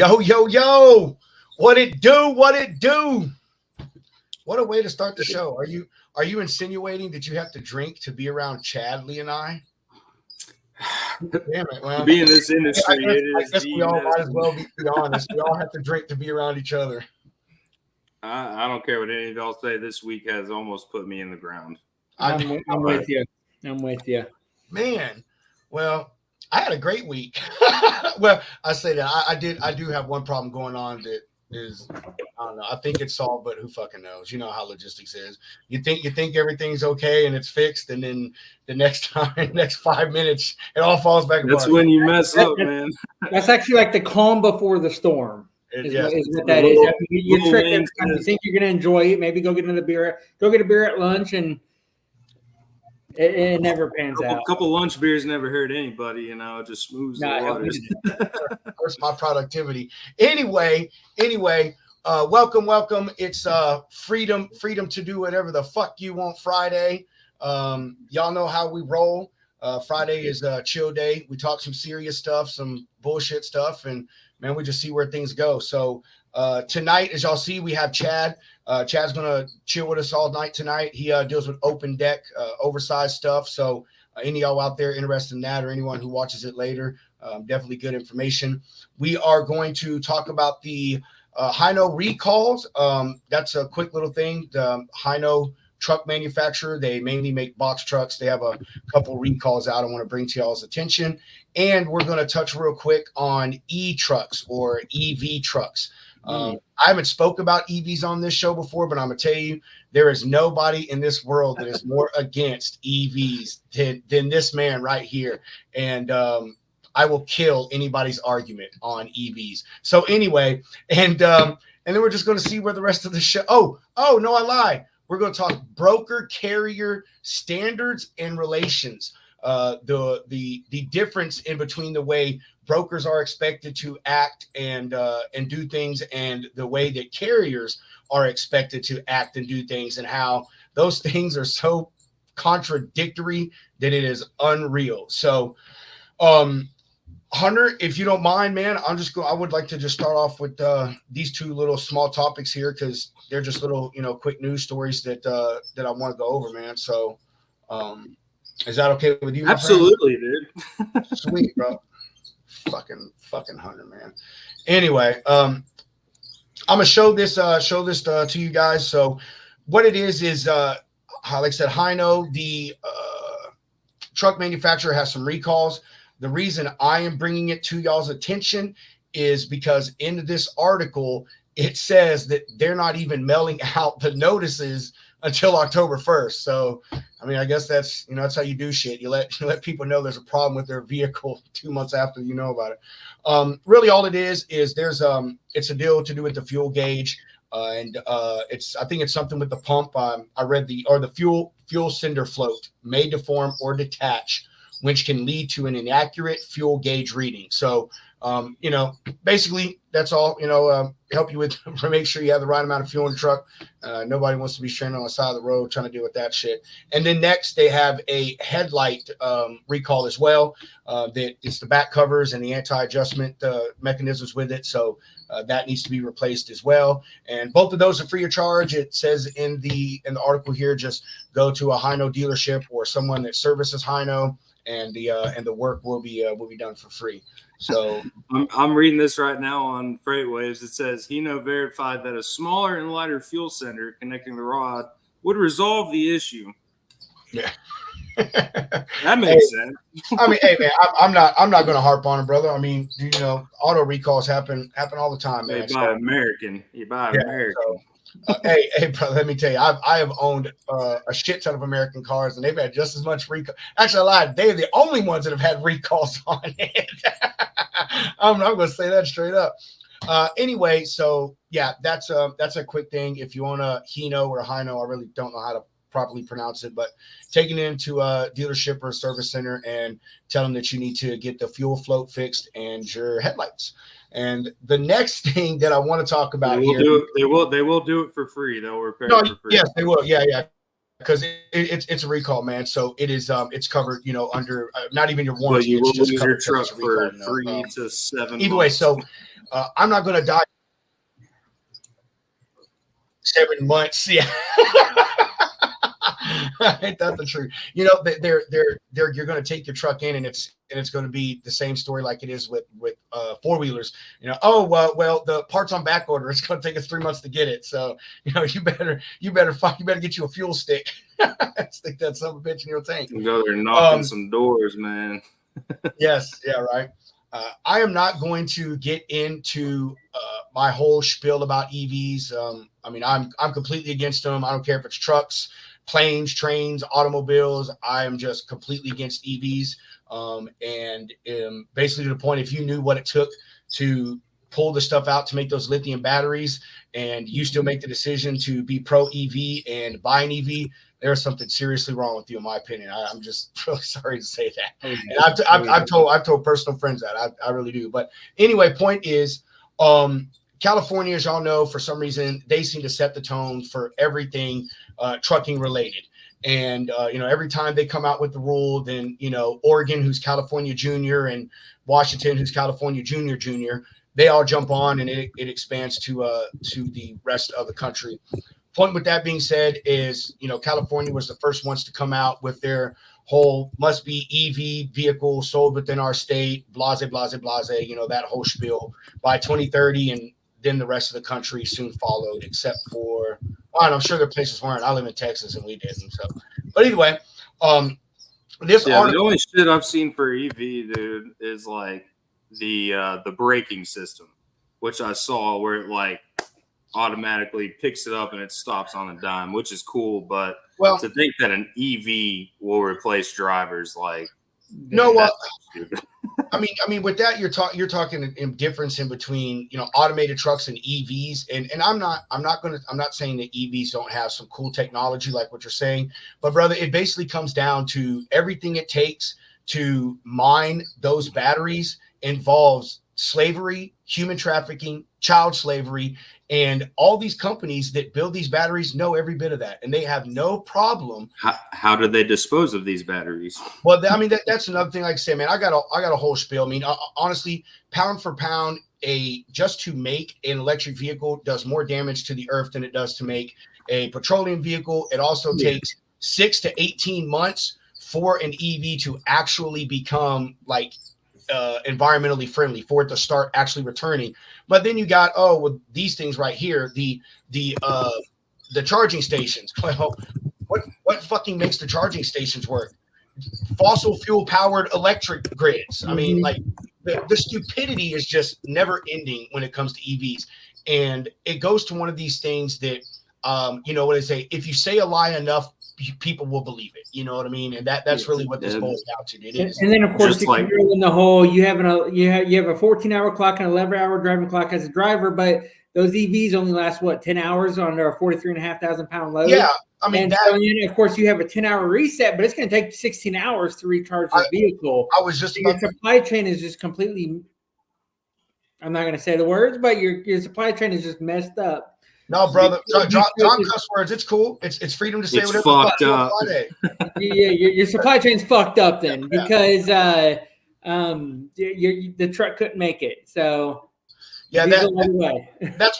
Yo, yo, yo. What it do? What it do? What a way to start the show. Are you insinuating that you have to drink to be around Chadley and I? Damn it. To Well, be in this I industry, guess, it I is guess we the all might as well necessary. be honest. We all have to drink to be around each other. I don't care what any of y'all say. This week has almost put me in the ground. I, I'm with you. I'm with you. man, well, I had a great week. Well, I say that I do have one problem going on that is I don't know. I think it's solved, but who fucking knows? You know how logistics is. You think everything's okay and it's fixed, and then the next time, next 5 minutes, it all falls back That's apart. when you mess up, That- man. That's actually like the calm before the storm. Yes, Is what the that is. little- You little trick wings every time. You is- think you're going to enjoy it. Maybe go get another beer. Go get a beer at lunch, and it never pans out. couple lunch beers never hurt anybody. It just smooths Nah, the waters. hurts my productivity. Anyway, welcome. It's freedom to do whatever the fuck you want Friday. Y'all know how we roll. Friday is a chill day. We talk some serious stuff, some bullshit stuff, and man, we just see where things go. So tonight, as y'all see, we have Chad. Chad's gonna chill with us all night tonight. He deals with open deck, oversized stuff. So any of y'all out there interested in that, or anyone who watches it later, definitely good information. We are going to talk about the Hino recalls. That's a quick little thing. The Hino truck manufacturer, they mainly make box trucks. They have a couple recalls out I want to bring to y'all's attention. And we're going to touch real quick on e-trucks or EV trucks. I haven't spoke about EVs on this show before, but I'm going to tell you, there is nobody in this world that is more against EVs than this man right here. And I will kill anybody's argument on EVs. So anyway, and then we're just going to see where the rest of the show. Oh, no, I lied. We're going to talk broker carrier standards and relations. The difference in between the way brokers are expected to act and do things, and the way that carriers are expected to act and do things, and how those things are so contradictory that it is unreal. So, Hunter, if you don't mind, man, I would like to just start off with these two little small topics here, because they're just little, quick news stories that I want to go over, man. So, is that okay with you? Absolutely, dude. Sweet, bro. Fucking Hunter, man. Anyway, I'm gonna show this to you guys. So, what it is, like I said, Hino, the truck manufacturer, has some recalls. The reason I am bringing it to y'all's attention is because in this article, it says that they're not even mailing out the notices until October 1st. So, I mean, I guess that's how you do shit. You let people know there's a problem with their vehicle 2 months after you know about it. Really, all it is there's it's a deal to do with the fuel gauge, and I think it's something with the pump. I read the fuel cinder float may deform or detach, which can lead to an inaccurate fuel gauge reading. So, basically that's all, help you with make sure you have the right amount of fuel in the truck. Nobody wants to be stranded on the side of the road trying to deal with that shit. And then next they have a headlight recall as well. That it's the back covers and the anti-adjustment mechanisms with it. So that needs to be replaced as well. And both of those are free of charge. It says in the article here, just go to a Hino dealership or someone that services Hino, and the work will be done for free. So I'm reading this right now on FreightWaves. It says Hino verified that a smaller and lighter fuel center connecting the rod would resolve the issue. yeah, That makes sense. I mean, hey man, I'm not going to harp on it, brother. I mean, auto recalls happen all the time, man. You buy American. So, hey, brother, let me tell you, I have owned a shit ton of American cars, and they've had just as much recall. Actually, I lied. They're the only ones that have had recalls on it. I'm going to say that straight up. Anyway, so yeah, that's a quick thing. If you own a Hino or a Hino, I really don't know how to properly pronounce it, but taking it into a dealership or a service center and tell them that you need to get the fuel float fixed and your headlights. And the next thing that I want to talk about They will do it for free. They'll repair it for free. Yes, they will. Yeah. because it's a recall, man. So it is it's covered, you know, under not even your But warranty. you It's will just lose your covered truck because it's a recall. for No. 3 to 7 Either way, months. so I'm not going to die 7 months. Yeah. Ain't that the truth? You know, they're you're going to take your truck in, and it's going to be the same story like it is with four wheelers. You know, oh well, the parts on back order. It's going to take us 3 months to get it. So you know, you better get you a fuel stick. Stick that son of a bitch in your tank. You go there knocking some doors, man. Yes, yeah, right. I am not going to get into my whole spiel about EVs. I mean, I'm completely against them. I don't care if it's trucks, planes, trains, automobiles. I am just completely against EVs. And basically to the point, if you knew what it took to pull the stuff out to make those lithium batteries, and you still make the decision to be pro EV and buy an EV, there's something seriously wrong with you, in my opinion. I'm just really sorry to say that. And I've told personal friends that I really do. But anyway, point is, California, as y'all know, for some reason, they seem to set the tone for everything trucking related. And, you know, every time they come out with the rule, then, you know, Oregon, who's California Junior, and Washington, who's California Junior, they all jump on, and it expands to the rest of the country. Point with that being said is, you know, California was the first ones to come out with their whole must be EV vehicle sold within our state, blase, blase, blase, you know, that whole spiel by 2030. And then the rest of the country soon followed, except for, and I'm sure there are places weren't. I live in Texas and we didn't. So, but anyway, this article, the only shit I've seen for EV, dude, is like the braking system, which I saw where it like automatically picks it up and it stops on a dime, which is cool. But to think that an EV will replace drivers, like, no, I mean, with that, you're talking in difference in between, you know, automated trucks and EVs. And I'm not saying that EVs don't have some cool technology like what you're saying, but brother, it basically comes down to everything it takes to mine those batteries involves slavery, human trafficking, child slavery, and all these companies that build these batteries know every bit of that, and they have no problem. How do they dispose of these batteries? Well, I mean, that's another thing. Like I say, man, I got a whole spiel. I mean, honestly, pound for pound, just to make an electric vehicle does more damage to the earth than it does to make a petroleum vehicle. It also takes 6 to 18 months for an EV to actually become like environmentally friendly, for it to start actually returning. But then you got with these things right here, the charging stations. Well, what fucking makes the charging stations work? Fossil fuel powered electric grids. I mean, like the stupidity is just never ending when it comes to EVs, and it goes to one of these things that you know what I say, if you say a lie enough, people will believe it. You know what I mean? And that's really what this boils down to. It is. And then of course, in the whole, you have a 14-hour clock and 11-hour driving clock as a driver, but those EVs only last 10 hours on their 43,500 pound load. Yeah, I mean, and so, of course, you have a 10-hour reset, but it's going to take 16 hours to recharge the vehicle. I was just your supply chain is just completely. I'm not going to say the words, but your supply chain is just messed up. No, brother, John cuss words. It's cool. It's freedom to say whatever. Fucked up. Yeah, your supply chain's fucked up then because the truck couldn't make it. So yeah, that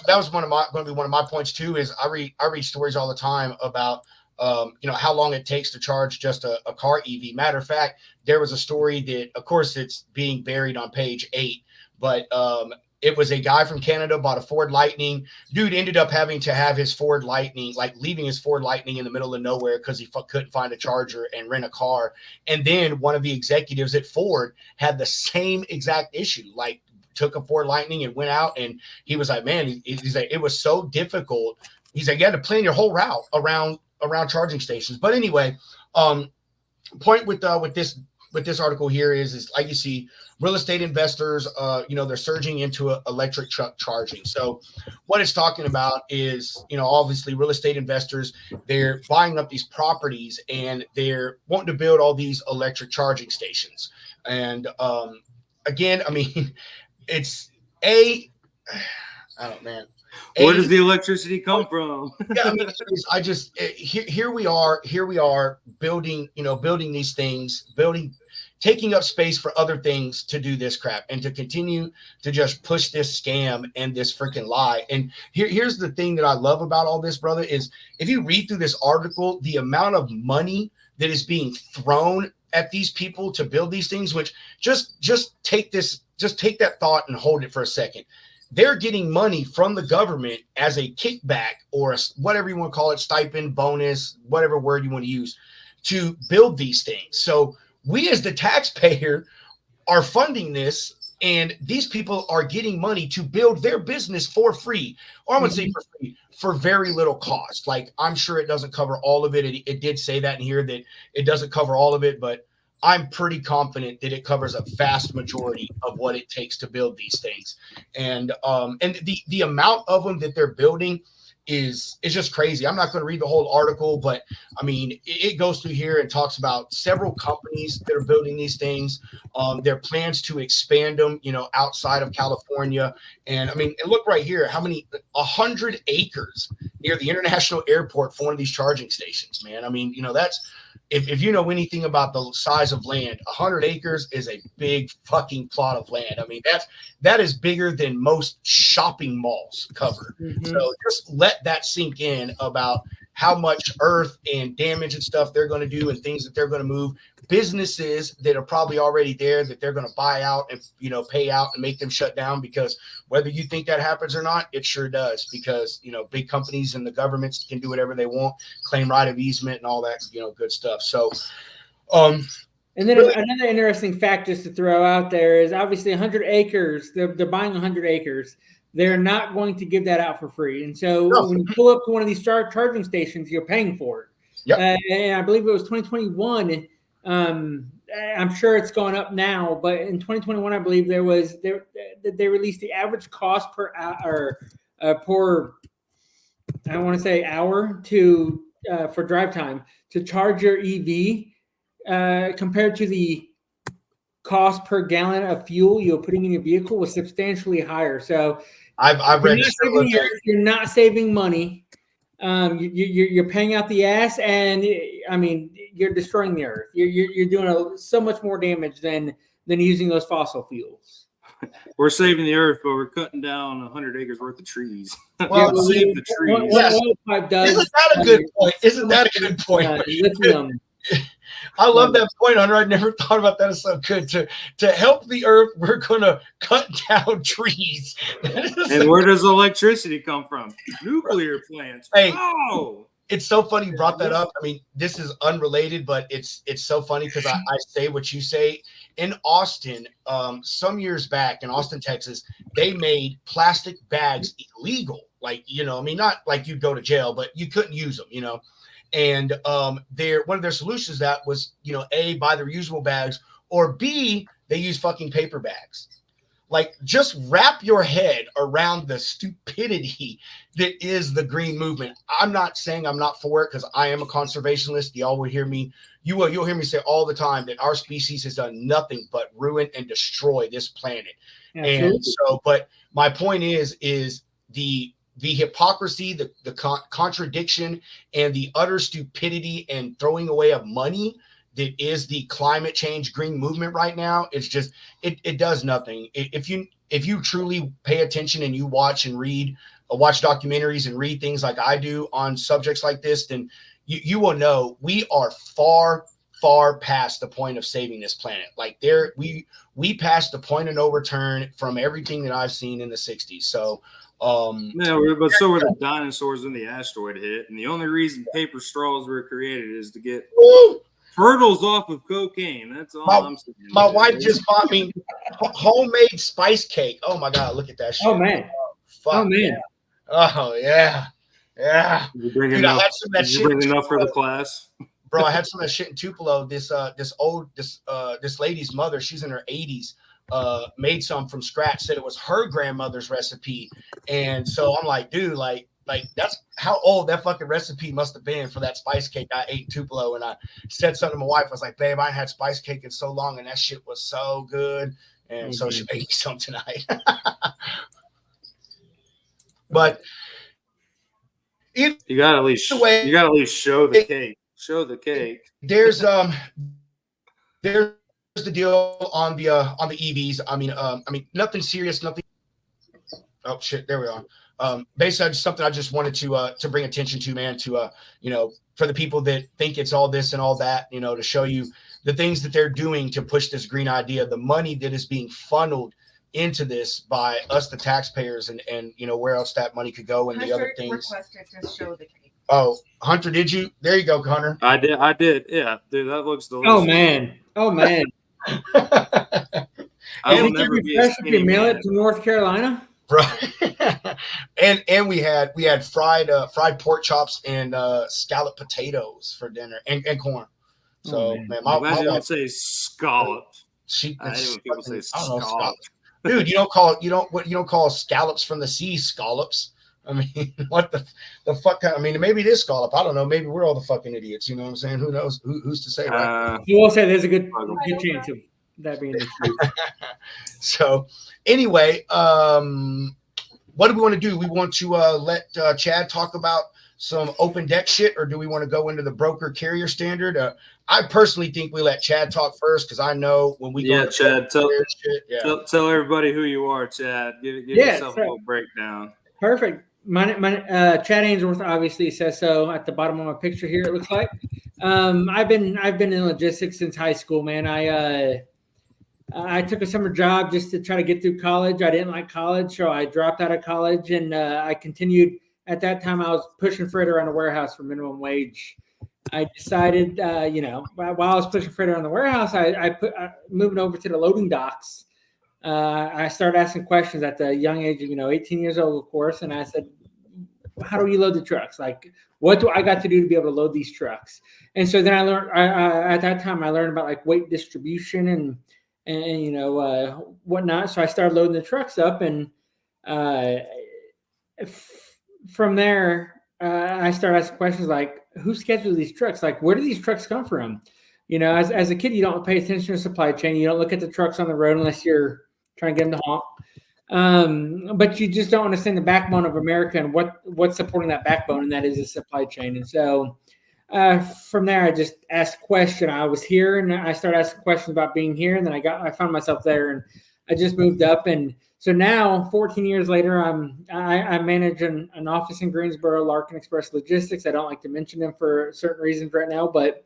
was going to be one of my points too. Is I read stories all the time about you know, how long it takes to charge just a car EV. Matter of fact, there was a story that, of course, it's being buried on page 8, but it was a guy from Canada bought a Ford Lightning. Dude ended up having to have his Ford Lightning, like leaving his Ford Lightning in the middle of nowhere because he couldn't find a charger and rent a car. And then one of the executives at Ford had the same exact issue, like took a Ford Lightning and went out, and he was like, man, he's like, it was so difficult. He's like, you had to plan your whole route around charging stations. But anyway, point with this article here is like you see, real estate investors, you know, they're surging into electric truck charging. So what it's talking about is, you know, obviously real estate investors, they're buying up these properties and they're wanting to build all these electric charging stations. And again, I mean, it's I don't, man. Where does the electricity come from? Yeah, I mean, here we are building, building these things, taking up space for other things to do this crap and to continue to just push this scam and this freaking lie. And here's the thing that I love about all this, brother, is if you read through this article, the amount of money that is being thrown at these people to build these things, which just take that thought and hold it for a second. They're getting money from the government as a kickback or whatever you want to call it, stipend, bonus, whatever word you want to use, to build these things. So we as the taxpayer are funding this, and these people are getting money to build their business for free, or I'm going to say for free, for very little cost. Like, I'm sure it doesn't cover all of it. It did say that in here that it doesn't cover all of it, but I'm pretty confident that it covers a vast majority of what it takes to build these things. And the amount of them that they're building is just crazy. I'm not going to read the whole article, but I mean, it goes through here and talks about several companies that are building these things, their plans to expand them, outside of California. And I mean, and look right here, how many, 100 acres near the international airport for one of these charging stations, man. I mean, that's, if you know anything about the size of land, 100 acres is a big fucking plot of land. I mean, that is bigger than most shopping malls cover. Mm-hmm. So just let that sink in about how much earth and damage and stuff they're going to do and things that they're going to move. Businesses that are probably already there that they're going to buy out and, pay out and make them shut down, because whether you think that happens or not, it sure does, because, big companies and the governments can do whatever they want, claim right of easement and all that, good stuff. So, and then another interesting fact just to throw out there is obviously 100 acres, they're buying 100 acres. They're not going to give that out for free. And so when you pull up to one of these charging stations, you're paying for it. Yep. And I believe it was 2021. I'm sure it's gone up now, but in 2021, I believe they released the average cost per hour, I want to say hour to for drive time to charge your EV compared to the cost per gallon of fuel you're putting in your vehicle was substantially higher. So I've read you're not saving money. You're paying out the ass, and I mean, you're destroying the earth. You're doing so much more damage than using those fossil fuels. We're saving the earth, but we're cutting down 100 acres worth of trees. Well, save the trees. Yes. Isn't that a good point? Isn't that a good point? Lithium. I love that point, Hunter. I never thought about that. It's so good. To help the earth, we're going to cut down trees. And where does electricity come from? Nuclear plants. Hey, oh, it's so funny you brought that up. I mean, this is unrelated, but it's so funny because I say what you say. In Austin, some years back in Austin, Texas, they made plastic bags illegal. Like, not like you'd go to jail, but you couldn't use them, And one of their solutions that was, A, buy the reusable bags, or B, they use fucking paper bags. Like, just wrap your head around the stupidity that is the green movement. I'm not saying I'm not for it, because I am a conservationist. Y'all will hear me. You'll hear me say all the time that our species has done nothing but ruin and destroy this planet. Absolutely. And so, but my point is the hypocrisy, the contradiction, and the utter stupidity and throwing away of money that is the climate change green movement right now. It's just, it does nothing. If you truly pay attention and you watch and read, watch documentaries and read things like I do on subjects like this, then you will know we are far, far past the point of saving this planet. Like we passed the point of no return from everything that I've seen in the 60s. So, but so were the dinosaurs when the asteroid hit, and the only reason paper straws were created is to get turtles off of cocaine. That's all I'm saying. My wife just bought me homemade spice cake. Oh my god, look at that shit! Oh man! Oh man! Oh yeah! You bring enough? I had some of that shit. Bring enough for the class, bro. I had some of that shit in Tupelo. This lady's mother, she's in her 80s. Made some from scratch, said it was her grandmother's recipe. And so I'm like, dude, like that's how old that fucking recipe must have been for that spice cake I ate in Tupelo. And I said something to my wife. I was like, babe, I ain't had spice cake in so long, and that shit was so good. And so she made me some tonight. But either You got to at least way, you got to at least show the cake. Show the cake. there's the deal on the EVs. I mean nothing serious, nothing. Oh shit, there we are. Basically, just something I just wanted to bring attention to, man. To for the people that think it's all this and all that, to show you the things that they're doing to push this green idea, the money that is being funneled into this by us, the taxpayers, and where else that money could go and the other things. Requested to show the cake. Oh, Hunter, did you? There you go, Hunter. I did. Yeah, dude, that looks delicious. Oh man. I will never be a skinny mail man. it to North Carolina. Right. and we had fried pork chops and scalloped potatoes for dinner and corn. So man, my Imagine wife, would say scallop. I hate when people say scallop. Dude, you don't call scallops from the sea scallops. I mean, what the fuck? I mean, maybe it is scallop. I don't know. Maybe we're all the fucking idiots. You know what I'm saying? Who knows? Who's to say? Right? You will say there's a good chance of that being the truth. So anyway, what do we want to do? We want to let Chad talk about some open deck shit, or do we want to go into the broker carrier standard? I personally think we let Chad talk first, because I know when we go Chad, tell everybody who you are, Chad. Give yourself a little breakdown. Perfect. My Chad Ainsworth obviously says so at the bottom of my picture here. It looks like I've been in logistics since high school, man. I took a summer job just to try to get through college. I didn't like college, so I dropped out of college, and I continued. At that time, I was pushing freight around the warehouse for minimum wage. I decided, while I was pushing freight around the warehouse, I moving over to the loading docks. I started asking questions at the young age of 18 years old, of course, and I said, "How do you load the trucks? Like, what do I got to do to be able to load these trucks?" And so then I learned. At that time, I learned about like weight distribution and whatnot. So I started loading the trucks up, and from there, I started asking questions like, who schedules these trucks? Like, where do these trucks come from? As a kid, you don't pay attention to supply chain. You don't look at the trucks on the road unless you're trying to get them to honk. But you just don't understand the backbone of America and what's supporting that backbone, and that is the supply chain. And so from there, I just asked a question. I was here, and I started asking questions about being here, and then I found myself there, and I just moved up. And so now, 14 years later, I manage an office in Greensboro, Larkin Express Logistics. I don't like to mention them for certain reasons right now, but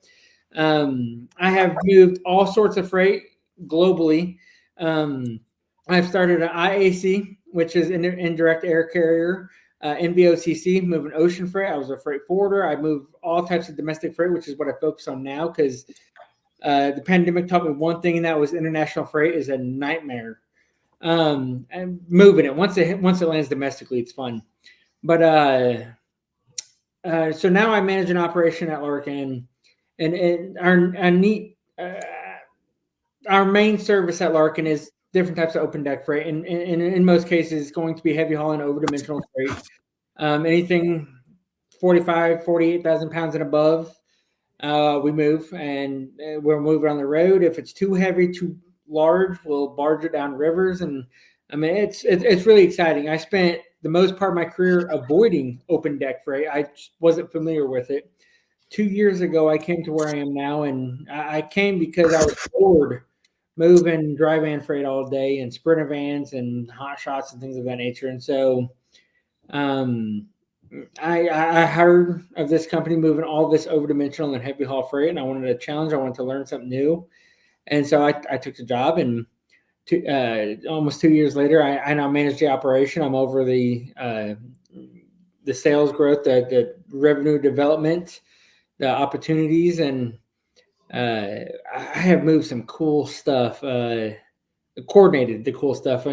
I have moved all sorts of freight globally. I've started an IAC, which is an indirect air carrier, NVOCC, moving ocean freight. I was a freight forwarder. I moved all types of domestic freight, which is what I focus on now, because the pandemic taught me one thing, and that was international freight is a nightmare. And moving it once it lands domestically, it's fun. But so now I manage an operation at Larkin, and our main service at Larkin is different types of open deck freight, and in most cases, it's going to be heavy haul and over-dimensional freight. Anything 48,000 pounds and above, we move, and we'll move it on the road. If it's too heavy, too large, we'll barge it down rivers. And I mean, it's really exciting. I spent the most part of my career avoiding open deck freight. I just wasn't familiar with it. 2 years ago, I came to where I am now, and I came because I was bored moving dry van freight all day and sprinter vans and hot shots and things of that nature. And so I heard of this company moving all this over-dimensional and heavy haul freight, and I wanted a challenge. I wanted to learn something new. And so I took the job, and almost 2 years later, I now manage the operation. I'm over the sales growth, the revenue development, the opportunities, and I have moved some cool stuff, coordinated the cool stuff.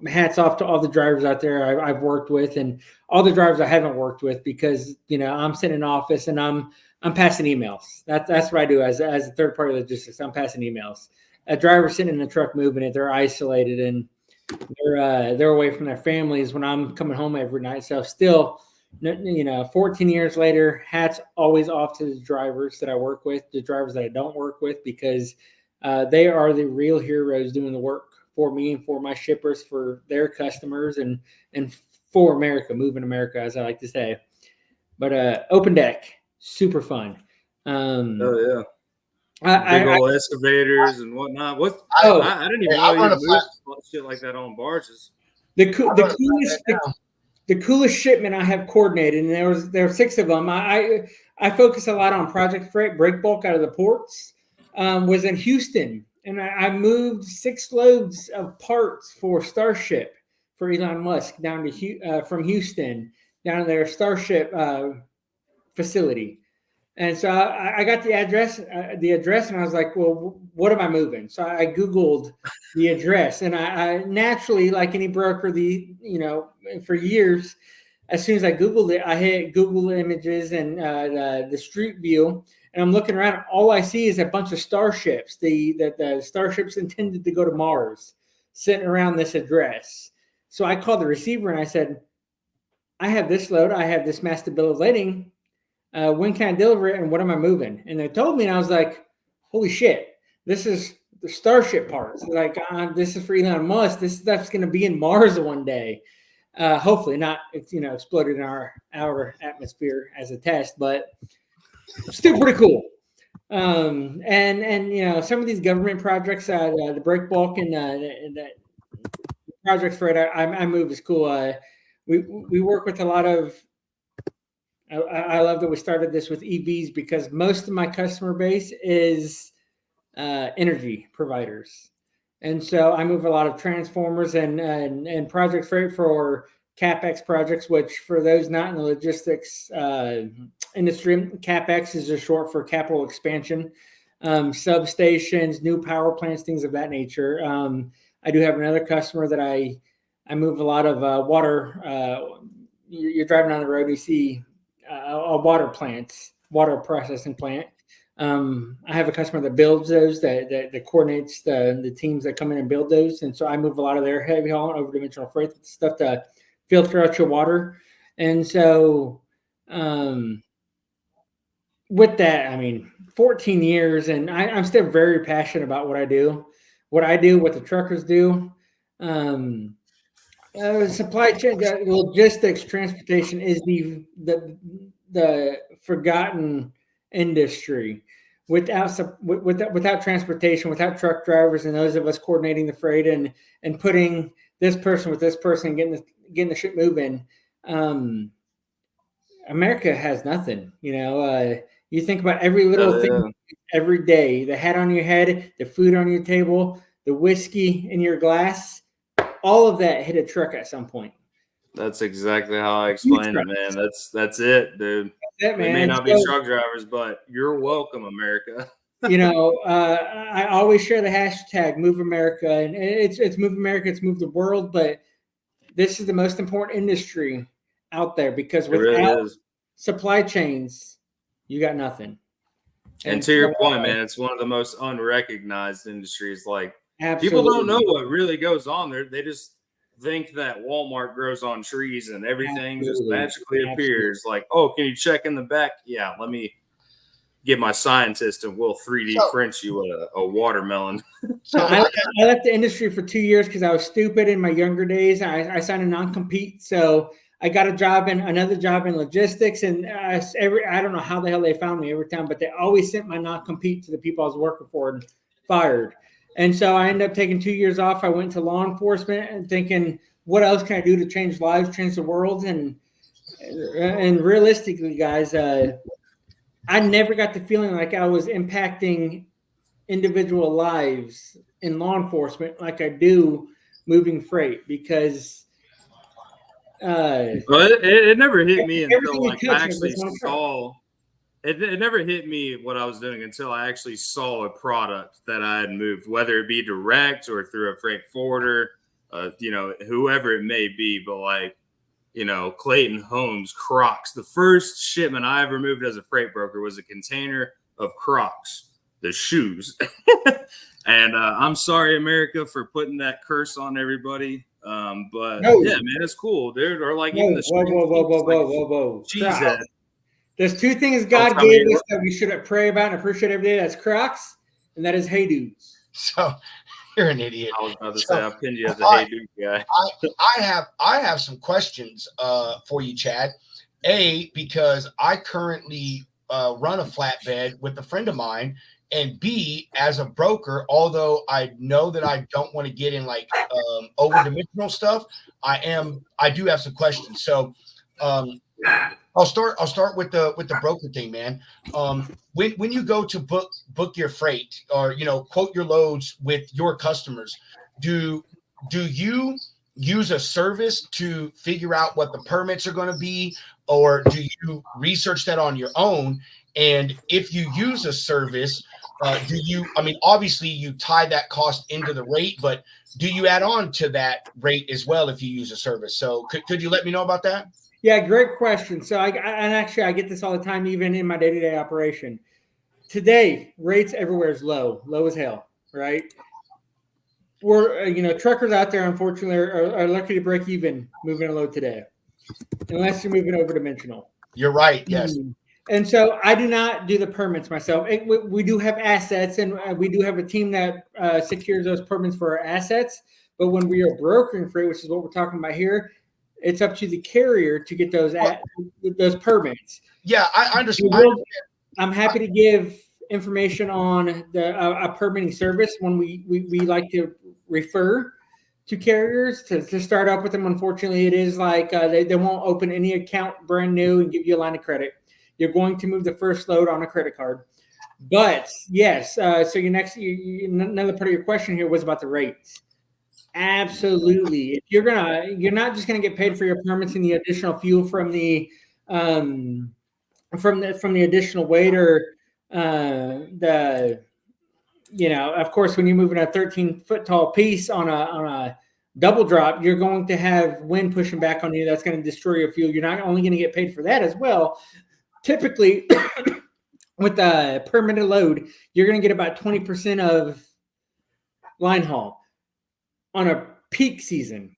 Hats off to all the drivers out there I've worked with, and all the drivers I haven't worked with, because I'm sitting in office and I'm passing emails. That's what I do as a third party logistics. I'm passing emails. A driver sitting in the truck moving it, they're isolated and they're away from their families when I'm coming home every night. So still, 14 years later, hats always off to the drivers that I work with, the drivers that I don't work with, because they are the real heroes doing the work for me and for my shippers, for their customers, and for America, moving America, as I like to say. But Open Deck, super fun. Oh yeah, big old excavators and whatnot. I didn't even know you moved shit like that on barges. The coolest shipment I have coordinated, and there were 6 of them. I focus a lot on Project Freight, break bulk out of the ports. Was in Houston, and I moved 6 loads of parts for Starship for Elon Musk down to from Houston down to their Starship facility. And so I got the address, and I was like, well, what am I moving? So I Googled the address, and I naturally, like any broker, for years, as soon as I Googled it, I hit Google Images and the Street View, and I'm looking around. All I see is a bunch of starships, the starships intended to go to Mars, sitting around this address. So I called the receiver and I said, I have this load. I have this master bill of lading. When can I deliver it, and what am I moving? And they told me, and I was like, holy shit, this is the Starship parts. Like, this is for Elon Musk. This stuff's going to be in Mars one day. Hopefully not, exploded in our atmosphere as a test, but still pretty cool. And some of these government projects, the break bulk and the projects for it, I move is cool. We work with a lot of. I love that we started this with EVs because most of my customer base is energy providers. And so I move a lot of transformers and Project Freight for CapEx projects, which for those not in the logistics industry, CapEx is just short for capital expansion, substations, new power plants, things of that nature. I do have another customer that I move a lot of water. You're driving on the road, you see a water processing plant. I have a customer that builds those, that coordinates the teams that come in and build those. And so I move a lot of their heavy haul over dimensional freight stuff to filter out your water. And so with that, 14 years, and I'm still very passionate about what I do, what the truckers do. Supply chain, logistics, transportation is the forgotten industry. Without transportation, without truck drivers, and those of us coordinating the freight and putting this person with this person, getting the shit moving, America has nothing. You think about every little thing every day: the hat on your head, the food on your table, the whiskey in your glass. All of that hit a truck at some point. That's exactly how I explained it, man. That's it, dude. That's it, man. We may not be truck drivers, but you're welcome, America. I always share the hashtag Move America, and it's Move America, it's Move the World, but this is the most important industry out there because without supply chains, you got nothing. And to your point, man, it's one of the most unrecognized industries. Like, absolutely. People don't know what really goes on there. They just think that Walmart grows on trees and everything just magically appears. Like, oh, can you check in the back? Yeah, let me get my scientist and we'll 3D print you a watermelon. So I left the industry for 2 years because I was stupid in my younger days. I signed a non-compete, so I got another job in logistics, and I don't know how the hell they found me every time, but they always sent my non-compete to the people I was working for and fired. And so I ended up taking 2 years off. I went to law enforcement and thinking, what else can I do to change lives, change the world? And realistically, guys, I never got the feeling like I was impacting individual lives in law enforcement like I do moving freight, because it never hit me until I actually saw. It never hit me what I was doing until I actually saw a product that I had moved, whether it be direct or through a freight forwarder, whoever it may be. But Clayton Homes Crocs, the first shipment I ever moved as a freight broker was a container of Crocs, the shoes. And I'm sorry, America, for putting that curse on everybody. But yeah, man, it's cool, dude. Or even the whoa. Cheesehead. There's two things God gave us that we should pray about and appreciate every day. That's Crocs, and that is Hey Dudes. So You're an idiot. I was about to So, say I pinned you as a all hey right. dude guy. I have some questions for you, Chad. Because I currently run a flatbed with a friend of mine, and B, as a broker, although I know that I don't want to get in like over-dimensional stuff, I do have some questions. So I'll start with the broker thing, man. When you go to book your freight, or quote your loads with your customers, do you use a service to figure out what the permits are going to be, or do you research that on your own? And if you use a service, obviously you tie that cost into the rate, but do you add on to that rate as well if you use a service? So could you let me know about that? Yeah, great question. So and actually I get this all the time, even in my day-to-day operation. Today, rates everywhere is low as hell, right? We're, truckers out there, unfortunately, are lucky to break even moving a load today, unless you're moving over dimensional. You're right. Yes. And so I do not do the permits myself. We do have assets, and we do have a team that secures those permits for our assets. But when we are brokering freight, which is what we're talking about here, it's up to the carrier to get those permits. Yeah, I understand. I'm happy to give information on a permitting service when we like to refer to carriers to start up with them. Unfortunately, it is like they won't open any account brand new and give you a line of credit. You're going to move the first load on a credit card. But yes, so another part of your question here was about the rates. Absolutely. If you're not just gonna get paid for your permits and the additional fuel from the additional weight, or of course, when you're moving a 13-foot tall piece on a double drop, you're going to have wind pushing back on you. That's going to destroy your fuel. You're not only going to get paid for that as well. Typically, with a permitted load, you're going to get about 20% of line haul on a peak season.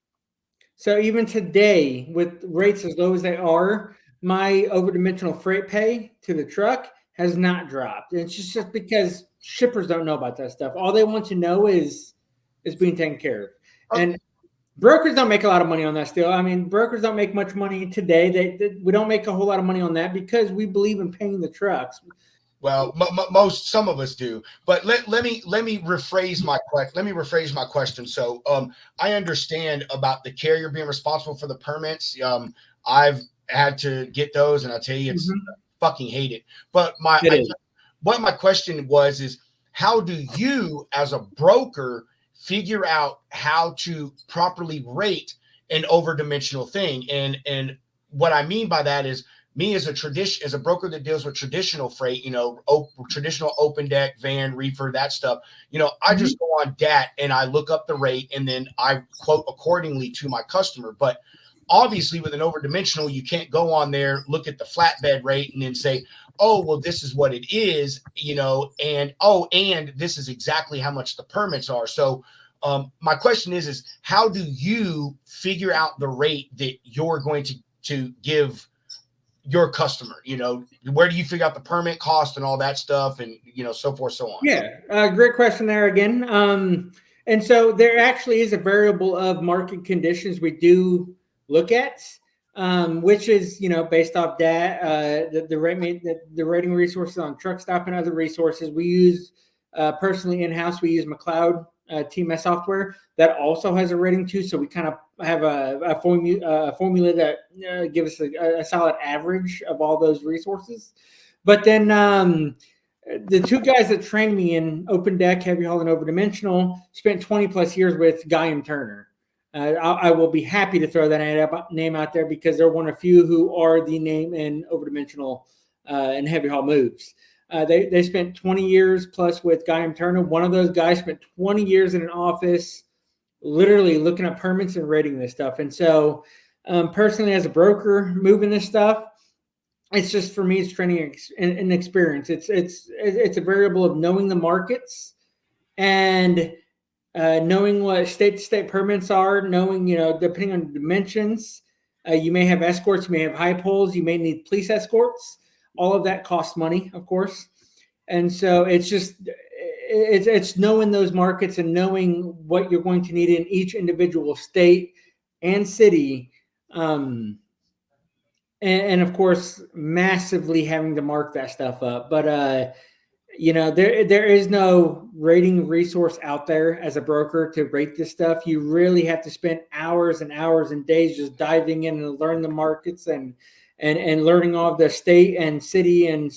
So even today, with rates as low as they are, my over-dimensional freight pay to the truck has not dropped. And it's just because shippers don't know about that stuff. All they want to know is being taken care of. Okay. And brokers don't make a lot of money on that still. I mean, brokers don't make much money today. We don't make a whole lot of money on that because we believe in paying the trucks. Well, some of us do, but let me rephrase my question. So, I understand about the carrier being responsible for the permits. I've had to get those, and I tell you, it's fucking hate it. But what my question was is, how do you, as a broker, figure out how to properly rate an over-dimensional thing? And what I mean by that is, me as a broker that deals with traditional freight, traditional open deck, van, reefer, that stuff, I just go on DAT and I look up the rate and then I quote accordingly to my customer. But obviously with an over-dimensional, you can't go on there, look at the flatbed rate and then say, oh, well, this is what it is, and this is exactly how much the permits are. So my question is how do you figure out the rate that you're going to give your customer? Where do you figure out the permit cost and all that stuff, and so forth, so on? Yeah, great question there again. And so there actually is a variable of market conditions we do look at, which is based off that the rating resources on Truckstop and other resources we use. Personally, in-house, we use McLeod TMS software that also has a rating too. So we kind of have a formula that gives us a solid average of all those resources. But then the two guys that trained me in open deck, heavy haul, and over dimensional spent 20 plus years with Guy and Turner. I will be happy to throw that name out there because they're one of few who are the name in over dimensional and heavy haul moves. They spent 20 years plus with Guy and Turner. One of those guys spent 20 years in an office literally looking at permits and rating this stuff. And so personally, as a broker moving this stuff, it's just, for me, it's training and experience. It's a variable of knowing the markets and knowing what state-to-state permits are, knowing, depending on the dimensions, you may have escorts, you may have high poles, you may need police escorts. All of that costs money, of course. And so it's it's knowing those markets and knowing what you're going to need in each individual state and city. And of course, massively having to mark that stuff up. But there is no rating resource out there as a broker to rate this stuff. You really have to spend hours and hours and days just diving in and learn the markets and learning all the state and city and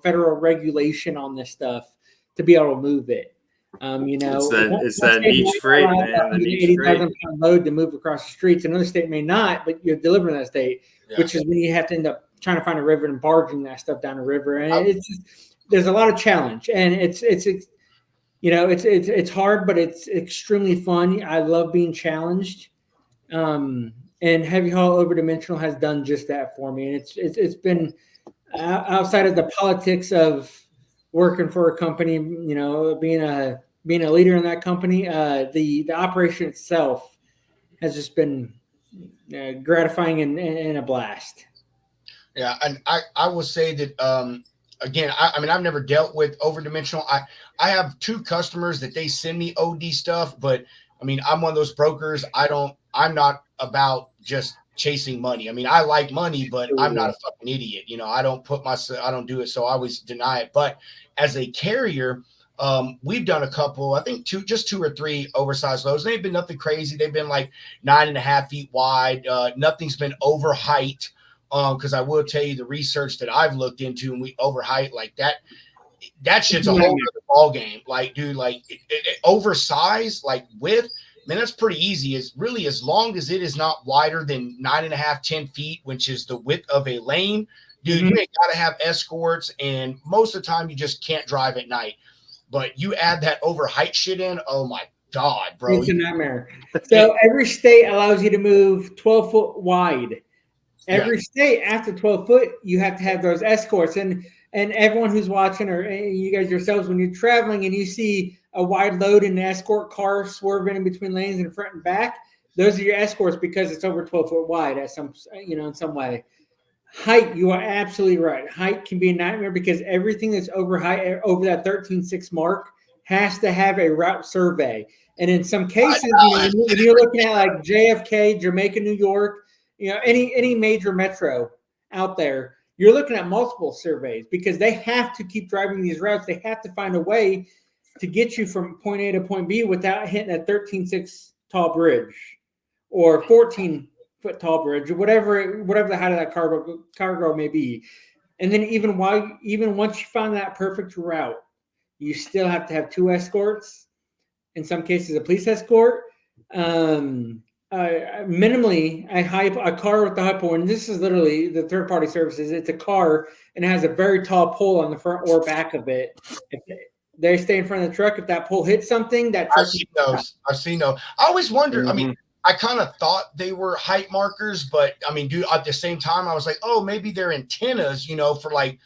federal regulation on this stuff to be able to move it. It's that niche freight, man. The niche 80,000 pound load to move across the streets. Another state may not, but you're delivering that state, which is when you have to end up trying to find a river and barging that stuff down the river. And there's a lot of challenge, and it's hard, but it's extremely fun. I love being challenged. And Heavy Haul Over Dimensional has done just that for me. And it's been outside of the politics of working for a company, being a leader in that company, the operation itself has just been gratifying and a blast. Yeah, and I will say that again, I mean, I've never dealt with Over Dimensional. I have 2 customers that they send me OD stuff, but I mean, I'm one of those brokers. I'm not about just chasing money. I mean, I like money, but I'm not a fucking idiot. I don't do it. So I always deny it. But as a carrier, we've done a couple, I think 2 or 3 oversized loads. They've been nothing crazy. They've been like 9.5 feet wide. Nothing's been over height. Because I will tell you the research that I've looked into, and we over height like that shit's a whole other ball game. Like, dude, like oversized, like width, man, that's pretty easy. It's really, as long as it is not wider than 9.5, 10 feet, which is the width of a lane, dude, you ain't got to have escorts. And most of the time you just can't drive at night, but you add that over height shit in. Oh my God, bro. It's a nightmare. So every state allows you to move 12 foot wide. Every state after 12 foot, you have to have those escorts. And everyone who's watching, or you guys yourselves, when you're traveling and you see a wide load in an escort car swerving in between lanes in front and back, those are your escorts because it's over 12 foot wide at some, in some way. Height, you are absolutely right. Height can be a nightmare because everything that's over height, over that 13.6 mark, has to have a route survey. And in some cases, when you're looking at like JFK, Jamaica, New York, any major metro out there, you're looking at multiple surveys because they have to keep driving these routes. They have to find a way to get you from point A to point B without hitting a 13.6 tall bridge or 14 foot tall bridge or whatever the height of that cargo may be. And then even once you find that perfect route, you still have to have 2 escorts. In some cases, a police escort. Minimally a car with the high pole, and this is literally the third-party services. It's a car and it has a very tall pole on the front or back of it. If they stay in front of the truck, if that pole hits something, that truck. I've seen those. I always wonder. I mean, I kind of thought they were height markers, but I mean, dude, at the same time, I was like, oh, maybe they're antennas, for like,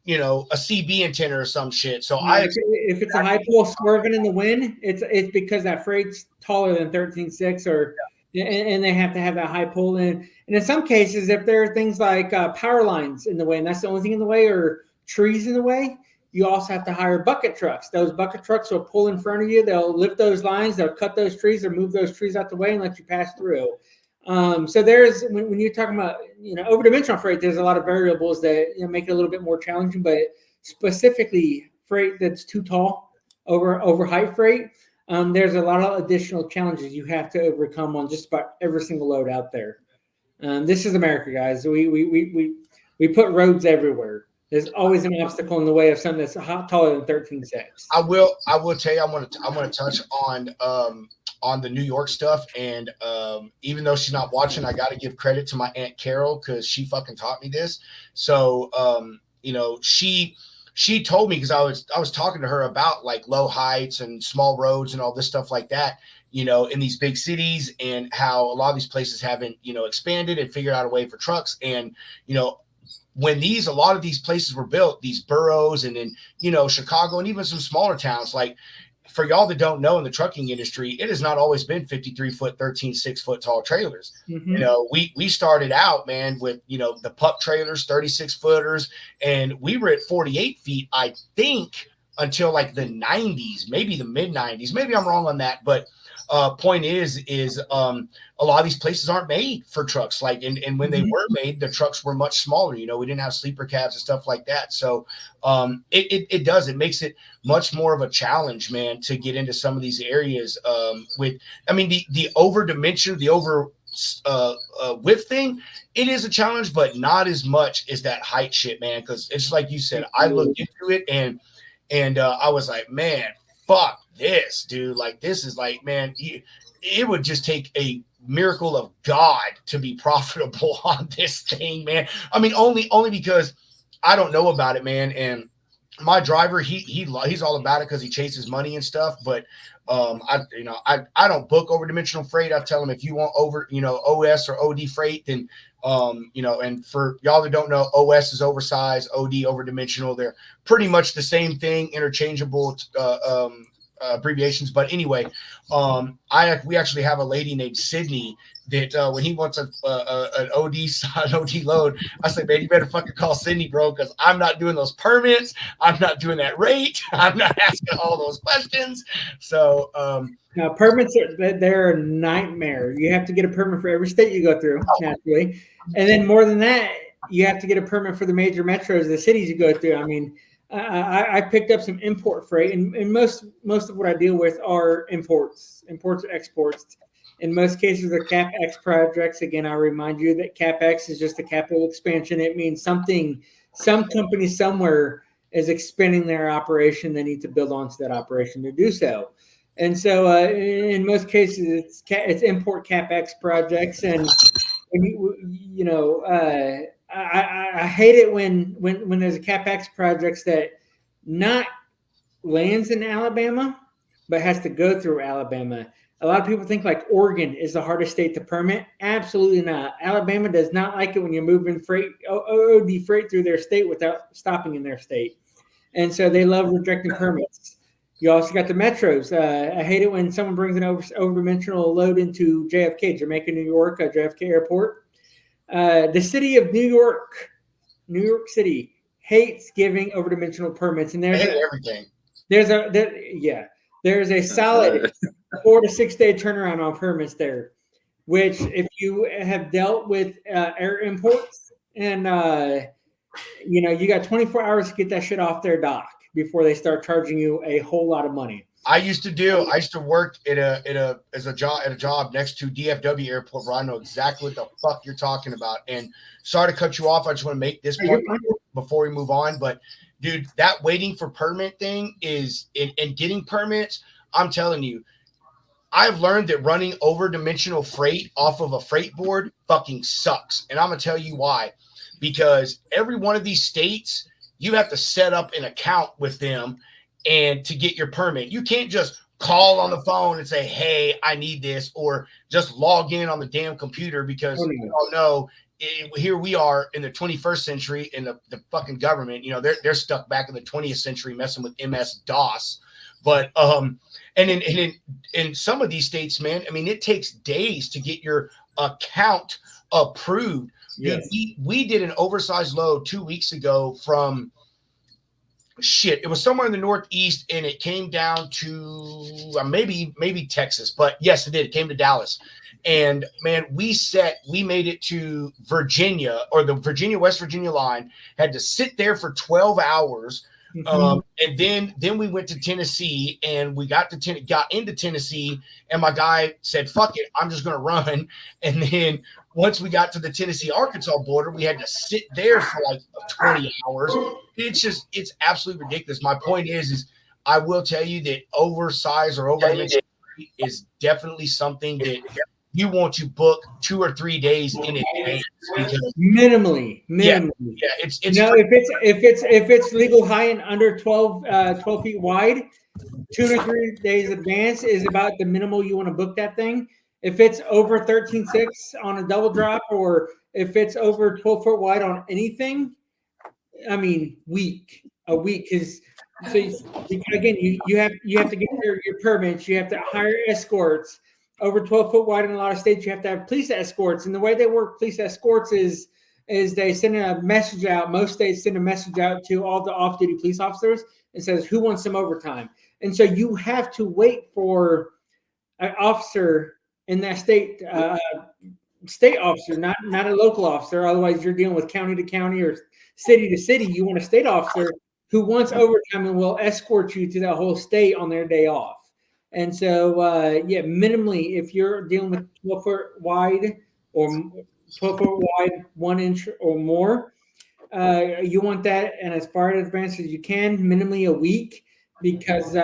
a CB antenna or some shit. So if it's a high pole swerving in the wind, it's because that freight's taller than 13.6 or. And they have to have that high pole in. And in some cases, if there are things like power lines in the way, and that's the only thing in the way, or trees in the way, you also have to hire bucket trucks. Those bucket trucks will pull in front of you. They'll lift those lines. They'll cut those trees or move those trees out the way and let you pass through. So there's, when you're talking about, over dimensional freight, there's a lot of variables that make it a little bit more challenging, but specifically freight that's too tall, over height freight, there's a lot of additional challenges you have to overcome on just about every single load out there. This is America, guys. We put roads everywhere. There's always an obstacle in the way of something that's taller than 13.6. I will tell you, I'm gonna touch on the New York stuff, and even though she's not watching, I got to give credit to my Aunt Carol because she fucking taught me this. So she told me, because I was talking to her about like low heights and small roads and all this stuff like that, in these big cities, and how a lot of these places haven't, expanded and figured out a way for trucks. And, when a lot of these places were built, these boroughs, and then, Chicago and even some smaller towns, like, for y'all that don't know, in the trucking industry, it has not always been 53 foot, 13.6 foot tall trailers. Mm-hmm. We started out, man, with, the pup trailers, 36 footers, and we were at 48 feet, I think, until like the 90s, maybe the mid 90s. Maybe I'm wrong on that, but point is a lot of these places aren't made for trucks. Like, and when they were made, the trucks were much smaller. You know, we didn't have sleeper cabs and stuff like that. So it makes it much more of a challenge, man, to get into some of these areas. The over dimension, the over width thing, it is a challenge, but not as much as that height shit, man. Because it's like you said, I looked into it and I was like, man, fuck this, dude. Like, this is like, man, it would just take a miracle of God to be profitable on this thing, man. I mean, only because I don't know about it, man. And my driver, he's all about it because he chases money and stuff. But I don't book over dimensional freight. I tell him, if you want over, OS or OD freight, then and for y'all that don't know, OS is oversized, OD over dimensional. They're pretty much the same thing, interchangeable abbreviations. But anyway, we actually have a lady named Sydney that when he wants an OD load, I say, man, you better fucking call Sydney, bro, because I'm not doing those permits. I'm not doing that rate. I'm not asking all those questions. So now permits they're a nightmare. You have to get a permit for every state you go through, naturally, and then more than that, you have to get a permit for the major metros, the cities you go through. I mean, I picked up some import freight, and most of what I deal with are imports or exports. In most cases, they're CapEx projects. Again, I remind you that CapEx is just a capital expansion. It means some company somewhere is expanding their operation. They need to build onto that operation to do so. And so in most cases, it's import CapEx projects. And I hate it when there's a CapEx projects that not lands in Alabama, but has to go through Alabama. A lot of people think like Oregon is the hardest state to permit. Absolutely not. Alabama does not like it when you're moving OD freight through their state without stopping in their state. And so they love rejecting permits. You also got the metros. I hate it when someone brings an over-dimensional load into JFK, Jamaica, New York, JFK Airport. The city of New York City hates giving over-dimensional permits. And everything. There's a solid 4 to 6 day turnaround on permits there, which if you have dealt with air imports and you got 24 hours to get that shit off their dock before they start charging you a whole lot of money. I used to work at a job next to DFW Airport, where I know exactly what the fuck you're talking about. And sorry to cut you off. I just want to make this point before we move on. But dude, that waiting for permit thing is and getting permits. I'm telling you, I've learned that running over dimensional freight off of a freight board fucking sucks. And I'm going to tell you why. Because every one of these states, you have to set up an account with them and to get your permit. You can't just call on the phone and say, hey, I need this, or just log in on the damn computer, because here we are in the 21st century in the fucking government. They're stuck back in the 20th century messing with MS-DOS. But and in some of these states, man, I mean, it takes days to get your account approved. Yes. We did an oversized load 2 weeks ago from it was somewhere in the Northeast, and it came down to maybe Texas, but yes, it did. It came to Dallas. And man, we made it to Virginia, or the West Virginia line, had to sit there for 12 hours. And then we went to Tennessee, and we got into Tennessee, and my guy said, fuck it, I'm just going to run. And then once we got to the Tennessee-Arkansas border, we had to sit there for like 20 hours. It's absolutely ridiculous. My point is I will tell you that oversized or over-dimensional is definitely something that you want to book 2 or 3 days in advance. Minimally. Yeah, it's if it's legal high and under 12 feet wide, 2 to 3 days advance is about the minimal you want to book that thing. If it's over 13.6 on a double drop, or if it's over 12 foot wide on anything, I mean, a week is. So again, you have to get your permits. You have to hire escorts. Over 12 foot wide in a lot of states, you have to have police escorts. And the way they work police escorts is they send a message out. Most states send a message out to all the off-duty police officers. and says, "Who wants some overtime?" And so you have to wait for an officer in that state officer, not a local officer. Otherwise, you're dealing with county to county or city to city. You want a state officer who wants overtime and will escort you to that whole state on their day off. And so, minimally, if you're dealing with 12-foot wide or 12-foot wide, 1 inch or more, you want that, and as far advanced as you can, minimally a week, because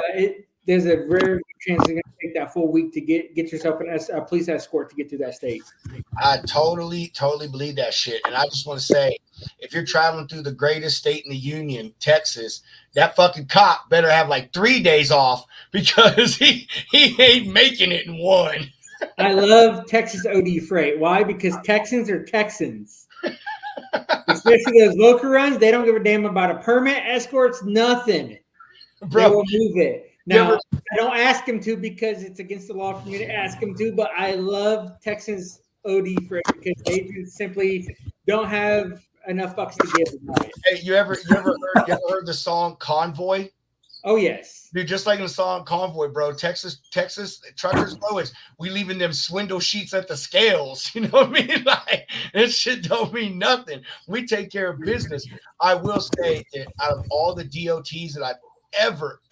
there's a very good chance it's going to take that full week to get yourself a police escort to get to that state. I totally believe that shit. And I just want to say, if you're traveling through the greatest state in the union, Texas, that fucking cop better have like 3 days off, because he ain't making it in one. I love Texas OD freight. Why? Because Texans are Texans. Especially those local runs, they don't give a damn about a permit, escorts, nothing. Bro, they will move it. Now, I don't ask them to, because it's against the law for me to ask them to, but I love Texans OD freight because they just simply don't have enough fucks to give about it. Hey, you ever heard the song Convoy? Oh yes, dude. Just like in the song Convoy, bro. Texas truckers, bro. We leaving them swindle sheets at the scales. You know what I mean? Like, this shit don't mean nothing. We take care of business. I will say that out of all the DOTs that I've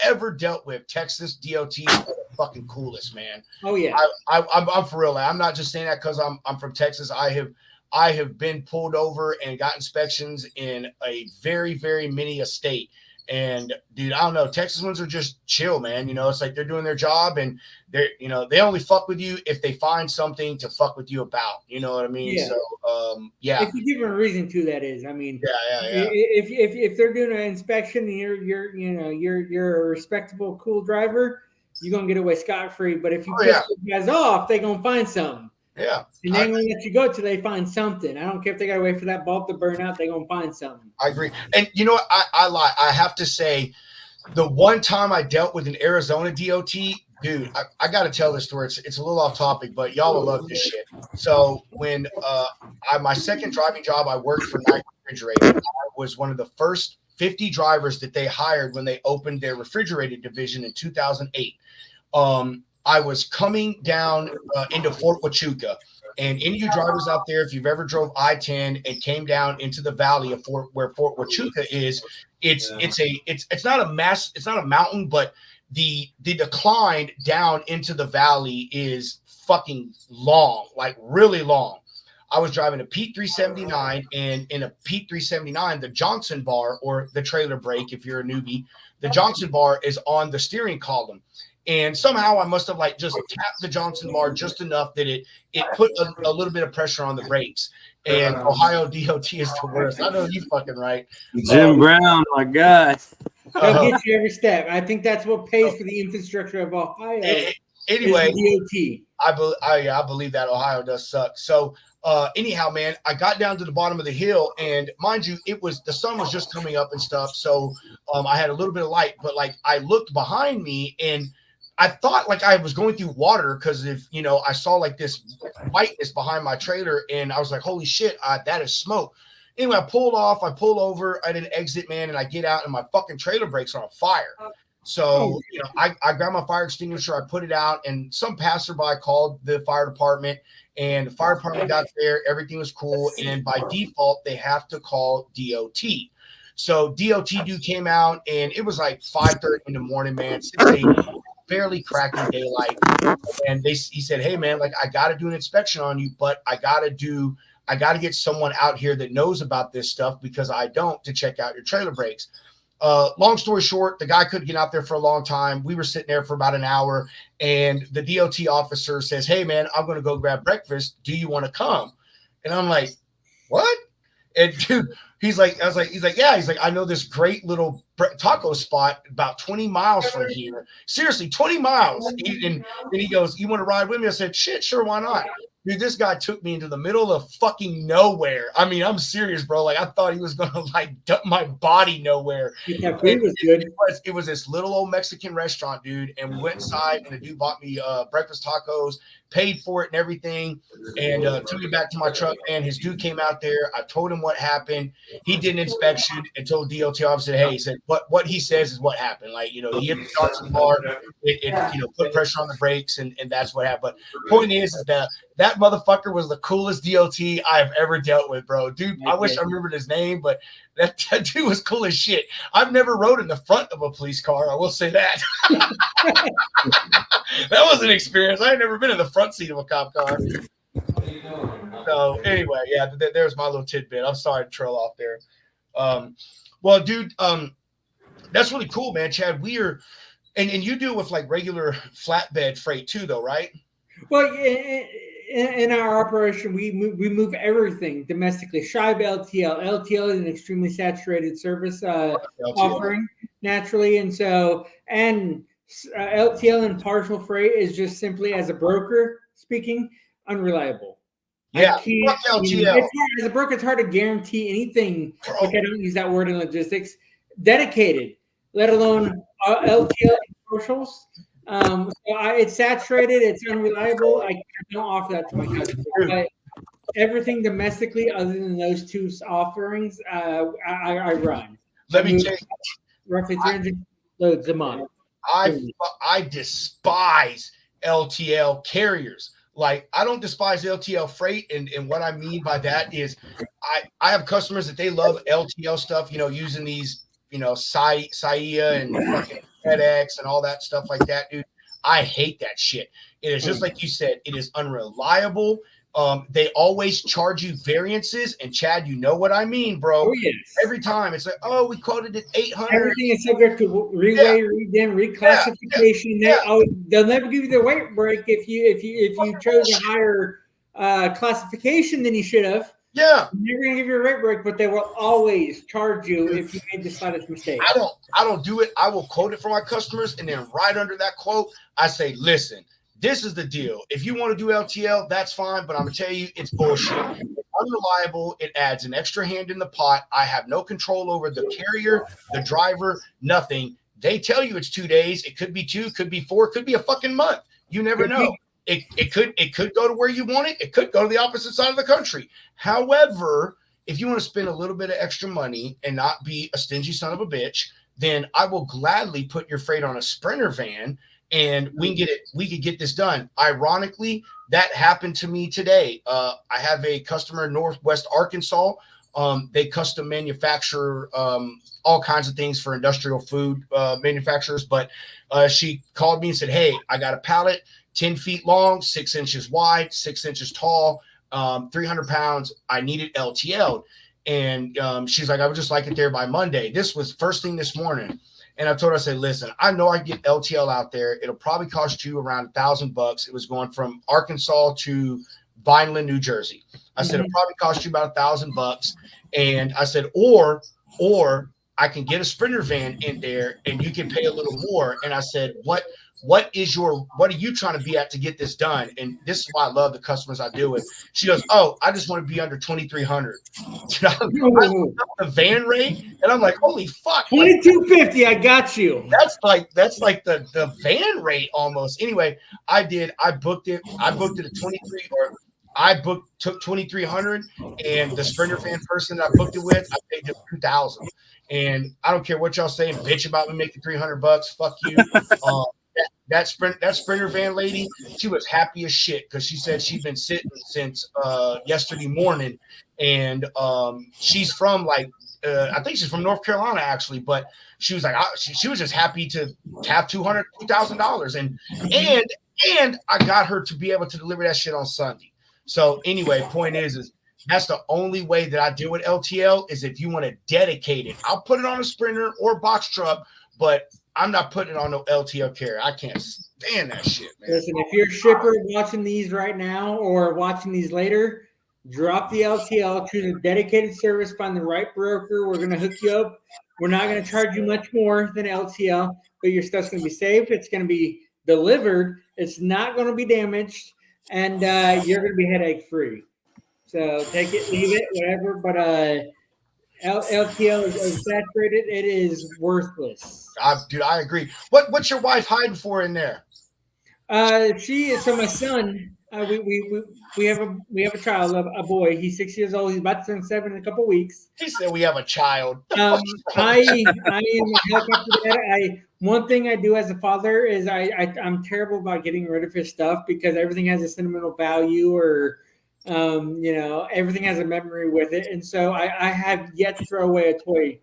ever dealt with, Texas DOT is the fucking coolest, man. Oh yeah. I'm for real. I'm not just saying that because I'm from Texas. I have been pulled over and got inspections in a very, very many a state. And dude, I don't know. Texas ones are just chill, man. You know, it's like they're doing their job, and they only fuck with you if they find something to fuck with you about. You know what I mean? Yeah. So, yeah. If you give them a reason to, that is. I mean, yeah. If they're doing an inspection and you're a respectable, cool driver, you're gonna get away scot-free. But if you piss those guys off, they're gonna find something. Yeah. And they ain't gonna let you go till they find something. I don't care if they gotta wait for that bulb to burn out, they're gonna find something. I agree. And you know what? I lie. I have to say, the one time I dealt with an Arizona DOT, dude, I gotta tell this story. It's a little off topic, but y'all will love this shit. So when my second driving job, I worked for Night Refrigerated. I was one of the first 50 drivers that they hired when they opened their refrigerated division in 2008. I was coming down into Fort Huachuca, and any of you drivers out there, if you've ever drove I-10 and came down into the valley of where Fort Huachuca is, it's not a mountain, but the decline down into the valley is fucking long, like really long. I was driving a Pete 379, and in a Pete 379, the Johnson bar, or the trailer brake, if you're a newbie, the Johnson bar is on the steering column. And somehow I must have like just tapped the Johnson bar just enough that it put a little bit of pressure on the brakes. And Ohio DOT is the worst. I know you fucking right. Jim Brown, my guy. They'll get you every step. I think that's what pays for the infrastructure of Ohio. Anyway, DOT. I believe that Ohio does suck. So anyhow, man, I got down to the bottom of the hill, and mind you, the sun was just coming up and stuff. So I had a little bit of light, but like I looked behind me, and I thought like I was going through water, because I saw like this whiteness behind my trailer, and I was like, holy shit, that is smoke. Anyway, I pulled over, I did an exit, man, and I get out, and my fucking trailer brakes are on fire. So, I grabbed my fire extinguisher, I put it out, and some passerby called the fire department, and the fire department got there, everything was cool, and by default, they have to call DOT. So DOT dude came out, and it was like 5:30 in the morning, man, 6 a.m., barely cracking daylight. And he said, hey man, like I got to do an inspection on you, but I got to get someone out here that knows about this stuff, because I don't, to check out your trailer brakes. Long story short, the guy couldn't get out there for a long time. We were sitting there for about an hour, and the DOT officer says, hey man, I'm going to go grab breakfast. Do you want to come? And I'm like, what? And dude, he's like, yeah. He's like, I know this great little taco spot about 20 miles from here. Seriously, 20 miles. And he goes, you want to ride with me? I said, shit, sure, why not? Dude, this guy took me into the middle of fucking nowhere. I mean, I'm serious, bro. Like, I thought he was going to like dump my body nowhere. Yeah, it was good. It was this little old Mexican restaurant, dude. And we went inside, and the dude bought me breakfast tacos, paid for it and everything, and took me back to my truck, man. His dude came out there. I told him what happened. He did an inspection and told DOT officer, hey, he said, what he says is what happened. Like, he hit the Johnson bar, it put pressure on the brakes, and that's what happened. But point is that motherfucker was the coolest DOT I have ever dealt with, bro. Dude, I wish I remembered his name, but that dude was cool as shit. I've never rode in the front of a police car. I will say that. That was an experience. I had never been in the front seat of a cop car. So anyway, yeah, there's my little tidbit. I'm sorry to trail off there. Well, dude, that's really cool, man. Chad, and you do it with like regular flatbed freight too, though, right? Well, in our operation, we move everything domestically. Shy of LTL. LTL is an extremely saturated service offering naturally, and LTL and partial freight is just simply, as a broker speaking, unreliable. Yeah, LTL. As a broker, it's hard to guarantee anything. Like, I don't use that word in logistics. Dedicated, let alone LTL and partials. So it's saturated. It's unreliable. I don't offer that to my customers. But everything domestically, other than those two offerings, I run. Let me tell you, roughly 300 loads a month. I despise LTL carriers. Like, I don't despise LTL freight, and what I mean by that is I have customers that they love LTL stuff, using these, SAIA and fucking FedEx and all that stuff like that, dude. I hate that shit. It is just like you said, it is unreliable. They always charge you variances, and Chad, you know what I mean, bro. Oh, yes. Every time it's like, oh, we quoted it 800. Everything is subject to reweigh, redem, reclassification. They'll never give you the weight break if you chose a higher classification than you should have. Yeah, they're gonna give you a rate break, but they will always charge you if you made the slightest mistake. I don't do it. I will quote it for my customers, and then right under that quote, I say, listen, this is the deal. If you want to do LTL, that's fine, but I'm gonna tell you, it's bullshit. It's unreliable. It adds an extra hand in the pot. I have no control over the carrier, the driver, nothing. They tell you it's 2 days. It could be 2, could be 4, could be a fucking month. You never know. It could go to where you want it. It could go to the opposite side of the country. However, if you want to spend a little bit of extra money and not be a stingy son of a bitch, then I will gladly put your freight on a Sprinter van, and we can get this done. Ironically, that happened to me today. I have a customer in Northwest Arkansas. They custom manufacture all kinds of things for industrial food manufacturers, but she called me and said, hey, I got a pallet 10 feet long, 6 inches wide, 6 inches tall, 300 pounds. I need it LTL'd. And she's like, I would just like it there by Monday. This was first thing this morning. And I told her, I said, listen, I know I can get LTL out there. It'll probably cost you around $1,000. It was going from Arkansas to Vineland, New Jersey. I said, it'll probably cost you about $1,000. And I said, or I can get a Sprinter van in there and you can pay a little more. And I said, what are you trying to be at to get this done? And this is why I love the customers I deal with. She goes, oh, I just want to be under 2,300. I looked up the van rate and I'm like, holy fuck. 2,250. I got you. That's like the van rate almost. Anyway, I booked it. I booked it at 23, or took 2,300, and the Sprinter van person that I booked it with, I paid them 2,000. And I don't care what y'all saying, bitch about me making $300. Fuck you. That Sprinter van lady, she was happy as shit because she said she'd been sitting since yesterday morning, and she's from I think she's from North Carolina actually, but she was like, she was just happy to have $2,000, and I got her to be able to deliver that shit on Sunday. So anyway, point is that's the only way that I deal with LTL is if you want to dedicate it. I'll put it on a Sprinter or box truck, but I'm not putting it on no LTL carrier. I can't stand that shit, man. Listen, if you're a shipper watching these right now or watching these later, drop the LTL, choose a dedicated service, find the right broker. We're going to hook you up. We're not going to charge you much more than LTL, but your stuff's going to be safe. It's going to be delivered. It's not going to be damaged, and you're going to be headache free. So take it, leave it, whatever. But LTL is saturated. It is worthless. Dude, I agree. What's your wife hiding for in there? So my son, We have a child, a boy. He's 6 years old. He's about to turn 7 in a couple weeks. He said we have a child. I am a helicopter dad. One thing I do as a father is I'm terrible about getting rid of his stuff because everything has a sentimental value or everything has a memory with it, and so I have yet to throw away a toy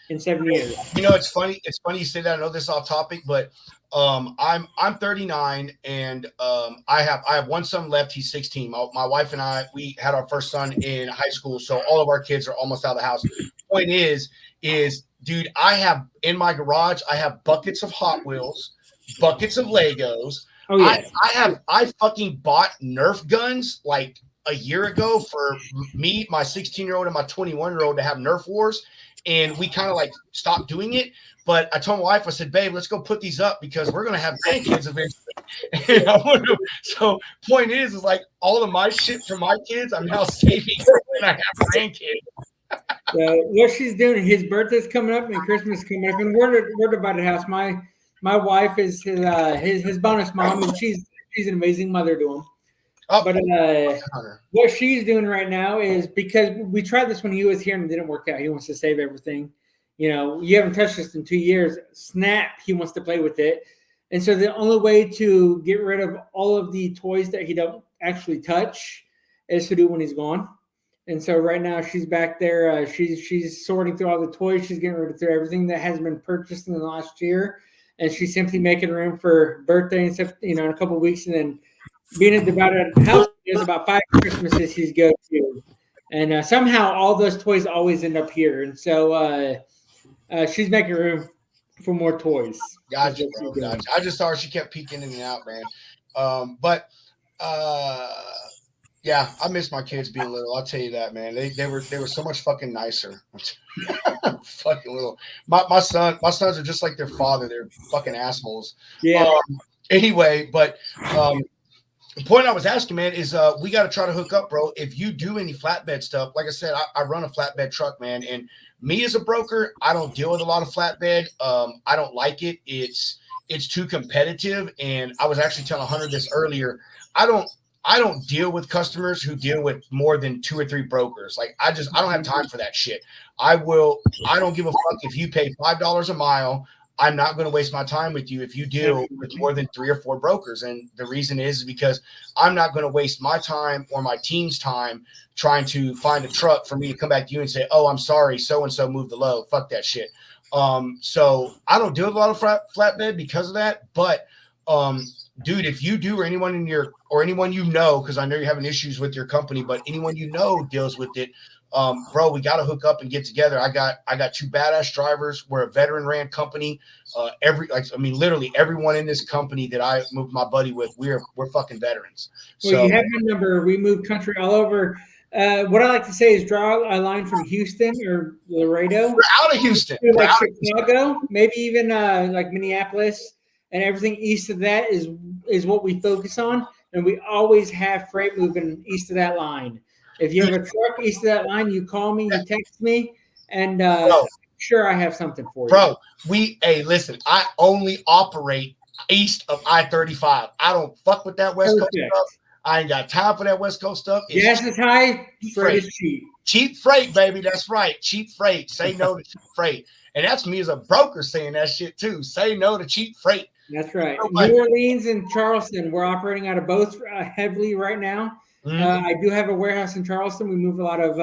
in 7 years. It's funny. It's funny you say that. I know this is off topic, but I'm 39 and I have one son left. He's 16. My wife and I, we had our first son in high school, so all of our kids are almost out of the house. Point is dude, I have in my garage, I have buckets of Hot Wheels, buckets of Legos. Oh yeah. I fucking bought Nerf guns like a year ago for me, my 16-year-old and my 21-year-old to have Nerf wars. And we kind of like stopped doing it. But I told my wife, I said, babe, let's go put these up because we're going to have grandkids eventually. And so point is like all of my shit for my kids, I'm now saving when I have grandkids. What she's doing, his birthday's coming up and Christmas coming up. And we're divided house. My wife is his bonus mom, and she's an amazing mother to him. Oh, but what she's doing right now is because we tried this when he was here and it didn't work out. He wants to save everything. You haven't touched this in 2 years. Snap, he wants to play with it. And so the only way to get rid of all of the toys that he don't actually touch is to do it when he's gone. And so right now she's back there. She's sorting through all the toys. She's getting rid of everything that has been purchased in the last year. And she's simply making room for birthday and stuff, in a couple of weeks. And then being a divided house, there's about 5 Christmases he's go to. And somehow all those toys always end up here. And so she's making room for more toys. Gotcha, bro. Gotcha. I just saw her. She kept peeking in and out, man. Yeah, I miss my kids being little. I'll tell you that, man. They were so much fucking nicer. Fucking little. My sons are just like their father. They're fucking assholes. Yeah. Anyway, but the point I was asking, man, is we got to try to hook up, bro. If you do any flatbed stuff, like I said, I run a flatbed truck, man. And me as a broker, I don't deal with a lot of flatbed. I don't like it. It's too competitive. And I was actually telling Hunter this earlier. I don't deal with customers who deal with more than 2 or 3 brokers. Like I don't have time for that shit. I don't give a fuck if you pay $5 a mile. I'm not going to waste my time with you if you deal with more than 3 or 4 brokers. And the reason is because I'm not going to waste my time or my team's time trying to find a truck for me to come back to you and say, oh, I'm sorry, so-and-so moved the load. Fuck that shit. So I don't deal with a lot of flatbed because of that. But dude, if you do, or anyone anyone because I know you're having issues with your company, but anyone deals with it, bro, we got to hook up and get together. I got 2 badass drivers. We're a veteran ran company. Literally everyone in this company that I moved my buddy with, we're fucking veterans. Well, so you have my number. We move country all over. What I like to say is draw a line from Houston or Laredo. We're out of Houston. Like Chicago, maybe even like Minneapolis, and everything east of that is what we focus on. And we always have freight moving east of that line. If you have a truck east of that line, you call me, you text me, and sure, I have something for you. Bro, listen, I only operate east of I-35. I don't fuck with that West Coast stuff. I ain't got time for that West Coast stuff. Gas is high, freight is cheap. Cheap freight, baby. That's right. Cheap freight. Say no to cheap freight. And that's me as a broker saying that shit too. Say no to cheap freight. That's right. New Orleans and Charleston, we're operating out of both heavily right now. Mm-hmm. I do have a warehouse in Charleston. We move a lot of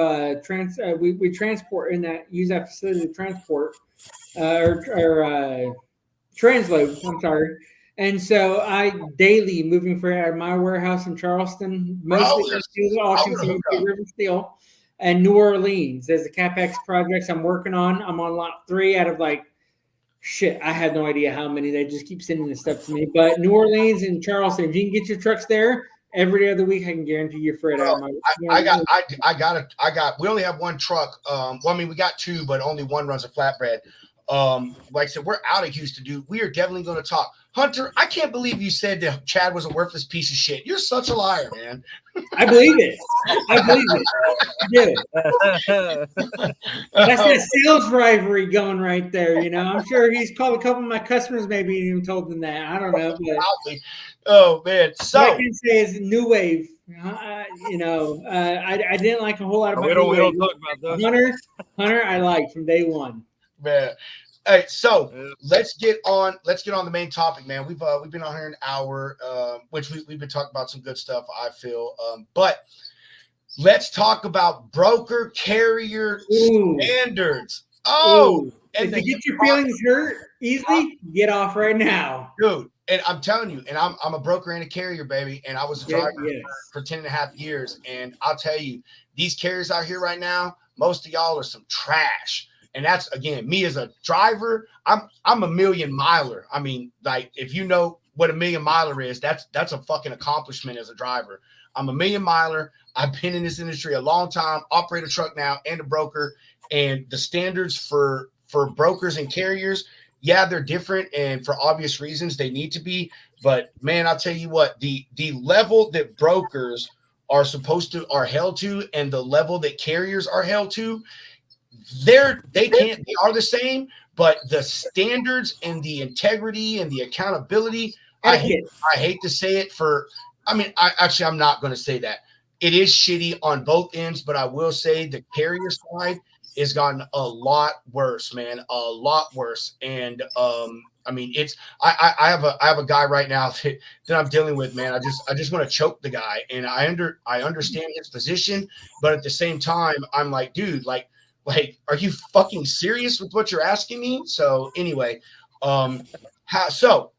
we transport in that, use that facility to transport or transload. I'm sorry. And so I daily moving freight out of my warehouse in Charleston, mostly River Steel, and New Orleans. There's the CapEx projects I'm working on. I'm on lot 3 out of I have no idea how many. They just keep sending this stuff to me. But New Orleans and Charleston, if you can get your trucks there, every other week I can guarantee you freight out. We only have 1 truck. We got 2, but only 1 runs a flatbread. Like I said, we're out of Houston, dude. We are definitely going to talk. Hunter, I can't believe you said that Chad was a worthless piece of shit. You're such a liar, man. I believe it. I believe it. I do. That's that sales rivalry going right there. I'm sure he's called a couple of my customers, maybe even told them that. I don't know. But oh man, so what I can say is new wave. I didn't like a whole lot about. We don't talk about those. Hunter, I liked from day one. Man. All right, so let's get on the main topic, man. We've been on here an hour, which we've been talking about some good stuff, I feel. But let's talk about broker carrier standards. Oh, and if you get your feelings hurt easily, get off right now, dude. And I'm telling you, and I'm a broker and a carrier, baby, and I was a driver for 10 and a half years. And I'll tell you, these carriers out here right now, most of y'all are some trash. And that's, again, me as a driver, I'm a million miler. I mean, like, if you know what a million miler is, that's a fucking accomplishment as a driver. I'm a million miler. I've been in this industry a long time, operate a truck now and a broker. And the standards for brokers and carriers, yeah, they're different. And for obvious reasons, they need to be. But, man, I'll tell you what, the level that brokers are held to and the level that carriers are held to, they are the same, but the standards and the integrity and the accountability, I hate to say it I'm not going to say that. It is shitty on both ends, but I will say the carrier side has gotten a lot worse, man, a lot worse. And I have a guy right now that I'm dealing with, man. I just want to choke the guy, and I understand his position, but at the same time, I'm like, dude, like, are you fucking serious with what you're asking me? So anyway, so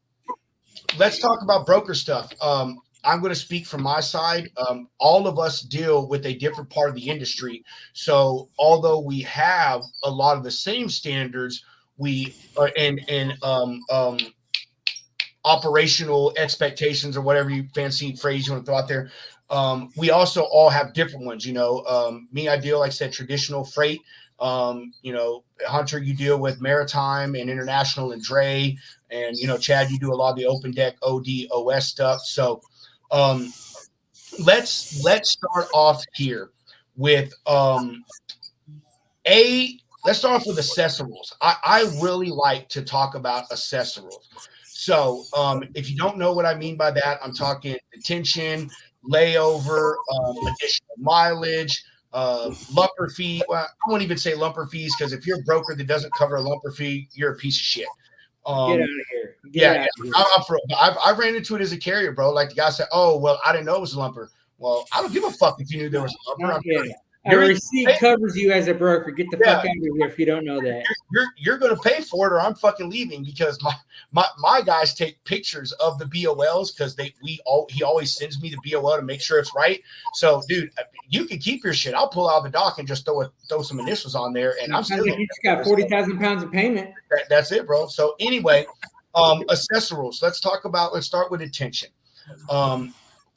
let's talk about broker stuff. I'm going to speak from my side. All of us deal with a different part of the industry. So although we have a lot of the same standards, we are operational expectations or whatever you fancy phrase you want to throw out there. We also all have different ones, me, I deal, like I said, traditional freight. Hunter, you deal with maritime and international and dray, and, Chad, you do a lot of the open deck OS stuff. So, let's start off here with, let's start off with accessories. I really like to talk about accessories. So, if you don't know what I mean by that, I'm talking detention, layover, additional mileage, lumper fee. Well, I won't even say lumper fees, because if you're a broker that doesn't cover a lumper fee, you're a piece of shit. Get out of here. I ran into it as a carrier, bro. Like, the guy said, "Oh, well, I didn't know it was a lumper." Well, I don't give a fuck if you knew there was a lumper. A receipt covers you as a broker. Get the fuck out of here if you don't know that. You're going to pay for it, or I'm fucking leaving, because my guys take pictures of the BOLs, because he always sends me the BOL to make sure it's right. So, dude, you can keep your shit. I'll pull out the dock and just throw some initials on there, and I'm still. You just got 40,000 pounds of payment. That's it, bro. So anyway, accessories. Let's start with detention.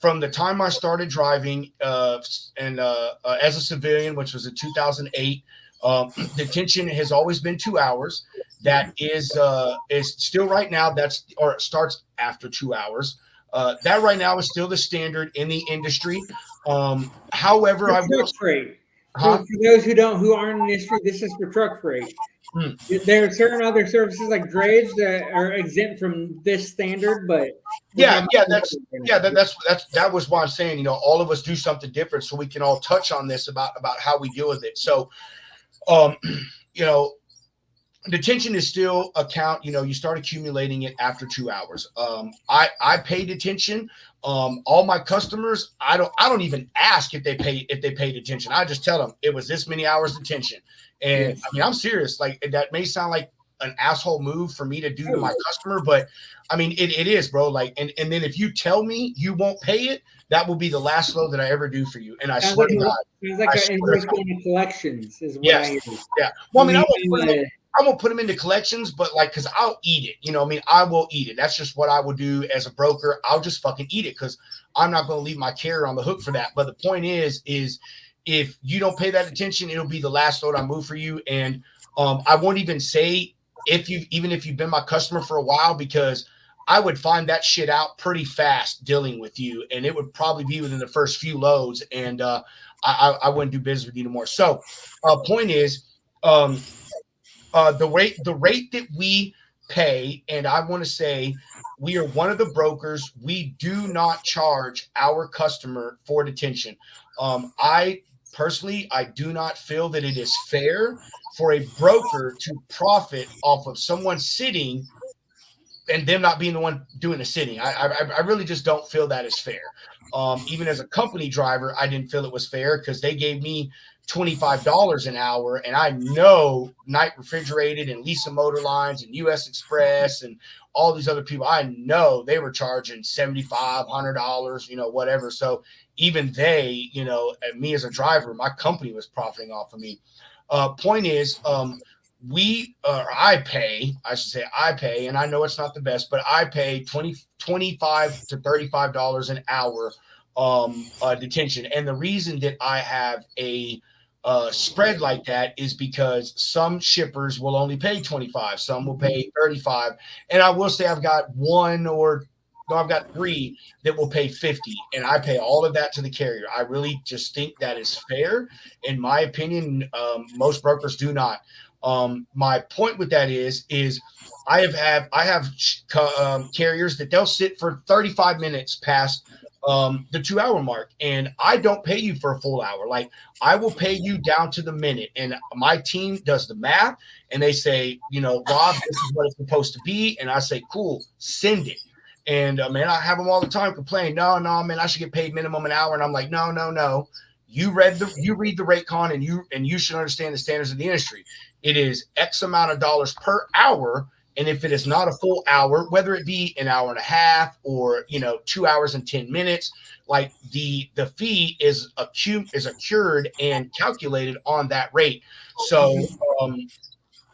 From the time I started driving as a civilian, which was in 2008, detention has always been 2 hours. That is still right now. It starts after 2 hours. That right now is still the standard in the industry. However, I will. For those who aren't in the industry, this is for truck freight. There are certain other services like drayage that are exempt from this standard, but that was why I'm saying, all of us do something different, so we can all touch on this about how we deal with it. So, detention is still a count. You start accumulating it after 2 hours. I pay detention. All my customers, I don't even ask if they pay detention. I just tell them it was this many hours detention. And I mean, I'm serious. Like, that may sound like an asshole move for me to do to my customer, but I mean, it is, bro. Like, and then if you tell me you won't pay it, that will be the last load that I ever do for you. And I swear to God, it's like an invoice going to collections is what I hear. Yeah. Well, I mean, I won't put them into collections, but like, because I'll eat it. I mean, I will eat it. That's just what I would do as a broker. I'll just fucking eat it, because I'm not going to leave my carrier on the hook for that. But the point is if you don't pay that attention, it'll be the last load I move for you. And I won't even say if you've been my customer for a while, because I would find that shit out pretty fast dealing with you, and it would probably be within the first few loads, and I wouldn't do business with you anymore. So, point is, the rate that we pay, and I want to say we are one of the brokers. We do not charge our customer for detention. I personally, I do not feel that it is fair for a broker to profit off of someone sitting and them not being the one doing the sitting. I really just don't feel that is fair. Even as a company driver, I didn't feel it was fair because they gave me $25 an hour, and I know Knight Refrigerated and Lisa Motor Lines and US Express and all these other people, I know they were charging $75, $100, whatever. So even they, me as a driver, my company was profiting off of me. Point is, I pay, and I know it's not the best, but I pay $25 to $35 an hour detention. And the reason that I have a spread like that is because some shippers will only pay 25, some will pay 35. And I will say I've got I've got 3 that will pay 50, and I pay all of that to the carrier. I really just think that is fair. In my opinion, most brokers do not. My point with that is I have carriers that they'll sit for 35 minutes past the 2-hour mark, and I don't pay you for a full hour. Like, I will pay you down to the minute, and my team does the math, and they say, Rob, this is what it's supposed to be, and I say, cool, send it. And man, I have them all the time complain, no, man, I should get paid minimum an hour, and I'm like, no. You read the rate con, and you should understand the standards of the industry. It is X amount of dollars per hour. And if it is not a full hour, whether it be an hour and a half or 2 hours and 10 minutes, like the fee is accrued and calculated on that rate. So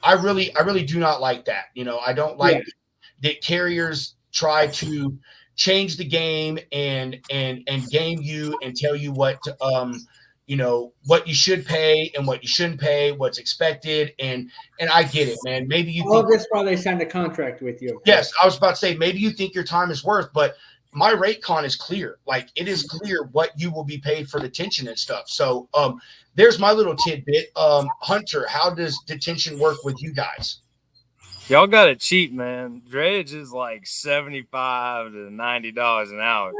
I really do not like that. I don't like that carriers try to change the game and game you and tell you what what you should pay and what you shouldn't pay, what's expected, and I get it, man. Maybe you think that's why they signed a contract with you. Yes, I was about to say maybe you think your time is worth, but my rate con is clear. Like, it is clear what you will be paid for detention and stuff. So there's my little tidbit. Hunter, how does detention work with you guys? Y'all got it cheap, man. Drayage is like $75 to $90 an hour.